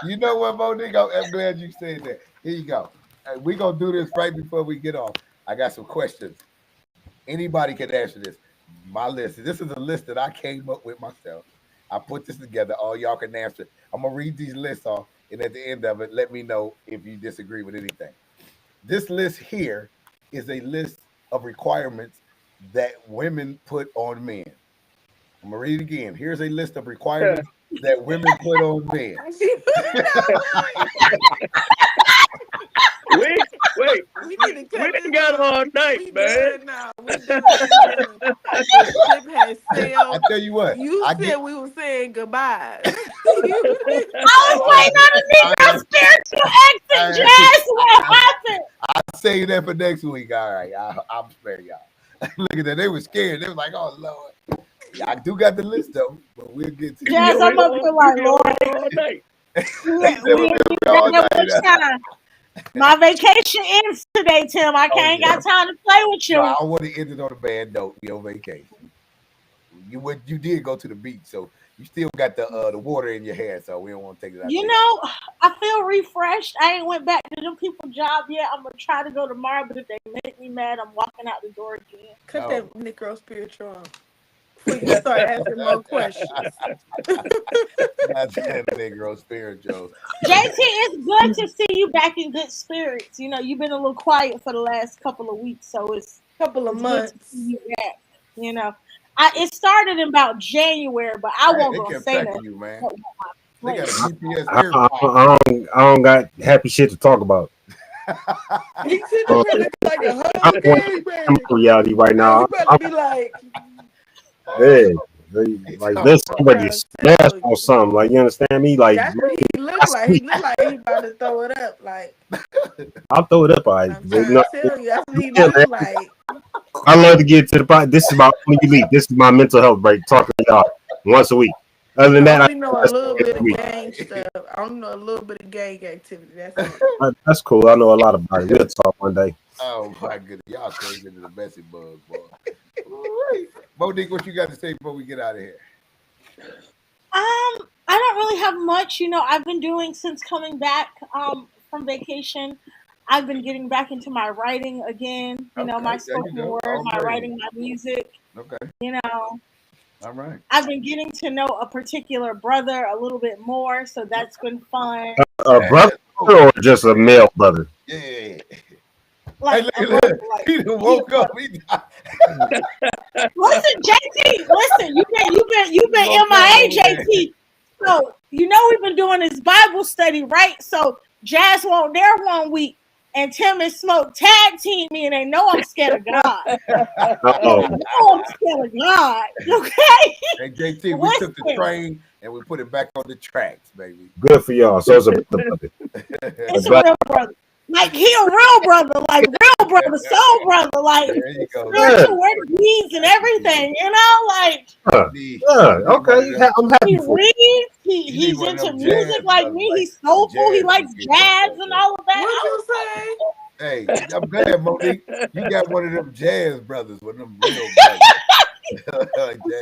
You know what, Monique? I'm glad you said that. Here you go. We're going to do this right before we get off. I got some questions. Anybody can answer this. My list. This is a list that I came up with myself. I put this together. All y'all can answer. I'm going to read these lists off, and at the end of it, let me know if you disagree with anything. This list here is a list of requirements that women put on men. I'm gonna read it again. Here's a list of requirements that women put on men. Wait, We need to we cut ain't this got off. all night, We man. done now. We done. The ship has I sailed. tell you what, You I said get. we were saying goodbyes. I was waiting on the Negro spiritual accent, Jazz. What happened? I'll save that for next week. All right, I'm spare y'all. Look at that. They were scared. They were like, "Oh Lord." Yeah, I do got the list though, but we'll get to You it. be Jazz, over I'm up here, here you like, be over Lord, here all night. He said we'll we be ain't up here all got that much night. time. My vacation ends today, Tim. I Oh, can't yeah. got time to play with No, you. I want to end it on a bad note. Your vacation. You did go to the beach, so you still got the water in your hair, so we don't want to take it out You there. know, I feel refreshed. I ain't went back to them people job yet. I'm gonna try to go tomorrow, but if they make me mad, I'm walking out the door again. Cut Oh. that Negro spiritual off before you start asking more questions. Not that Negro spiritual. JT, it's good to see you back in good spirits. You know, you've been a little quiet for the last couple of weeks, so Couple of it's good to months. see you back. You know, it started in about January, but I won't They go kept say tracking that. you, man. They got a GPS I, everywhere. I don't got happy shit to talk about. He sitting up here looking like a I'm whole going game I'm man. in reality right Now now. you better be like, Yeah, like there's I'm somebody trying to tell smashed you. on something. Like you understand me? Like That's what he looked that's like. He sweet. looked like he about to throw it up. Like, I'll throw it up. All right. I'm You trying know, to tell you. That's what he yeah, man, looked like. I love to get to the point. This is my when you leave. This is my mental health break. Talking to y'all once a week. Other than I that, only know a that's little every bit of week. gang stuff. I only know a little bit of gang activity. That's it. That's cool. I know a lot about it. We'll talk one day. Oh my goodness, y'all crazy to the messy bug, boy. Ooh-wee. Monique, what you got to say before we get out of here? I don't really have much. You know, I've been doing since coming back from vacation. I've been getting back into my writing again. You know, Okay, my there you spoken go. word, All my praise. writing, my music. Okay, You know, all right. I've been getting to know a particular brother a little bit more, so that's been fun. A brother Oh, or just a male brother? yeah. Hey, Like look a at brother, that. like He done he a woke up. brother. He Listen, JT, listen, you've been woke up MIA, over there. JT. So you know we've been doing this Bible study, right? So Jazz won't there one week, and Tim and Smoke tag team me, and they know I'm scared of God. Oh, They know I'm scared of God. Okay, Hey, JT, we took the listen, train and we put it back on the tracks, baby. good for y'all. So it's a brother. A it's a black. real brother. Like he a real brother, like real brother, soul brother, like There you go. Yeah. spiritual word of deeds and everything. You know, like Yeah. You Yeah. need one of Okay. them. I'm he happy for you. reads. You need He's one of into them jazz music like brothers, me. like He's them soulful. He jazz likes people up jazz right and there. all of that. What'd I you was say? Hey, I'm glad, Monique. You got one of them jazz brothers, one of them real brothers.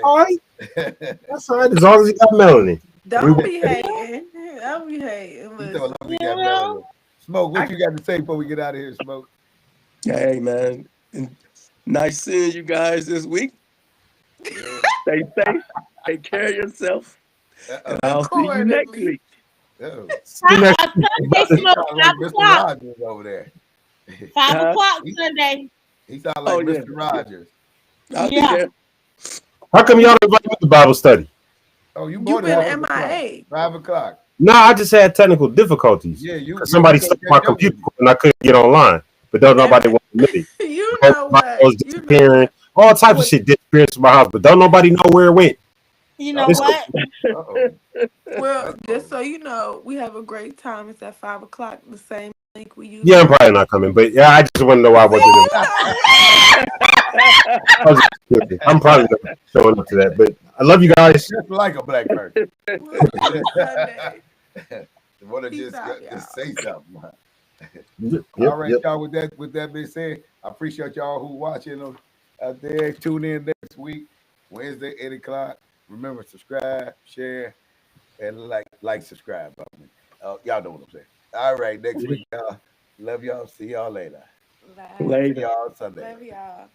All right. Jazz. That's all right. As long as you got Melanie. We Don't be hating. Don't be hating. You told Listen, us like, he you got know, melanin. Smoke, what I you got to say before we get out of here, Smoke? Hey, man. Nice seeing you guys this week. Stay safe. Take care of yourself. And Uh-oh. I'll see you next accordingly. week. Uh-oh. See you next Sunday brother. He smoke sound like 5 Mr. o'clock. Rogers over there. 5 o'clock he, Sunday. he sound like Oh, yeah. Mr. Rogers. I'll be Yeah. there. How come y'all don't invite me to Bible study? Oh, you You more than been 5 o'clock. MIA. 5 o'clock. No, I just had technical difficulties Yeah, because we somebody gonna stopped my catch up with computer you. and I couldn't get online. But don't And nobody want to admit it. you My know my what? was You know disappearing. what? All types of What? shit disappearing from my house, but don't nobody know where it went. You know It's Uh-oh. what? Uh-oh. Well, just Uh-oh. so you know, we have a great time. It's at 5 o'clock. The same link we use Yeah, I'm for probably Bible. not coming, but yeah, I just want to know why I See, wasn't. you know what? I was just kidding. I'm probably not showing up to that, but I love you guys. Just like a black person. We'll see you Sunday. Want to Peace out, just y'all. say something. Yep, All right, yep. y'all. With that being said, I appreciate y'all who watching out there. Tune in next week, Wednesday, 8 o'clock. Remember, subscribe, share, and subscribe. Y'all know what I'm saying. All right, next week, y'all. Love y'all. See y'all later. Bye. See Later. y'all Sunday. Love y'all.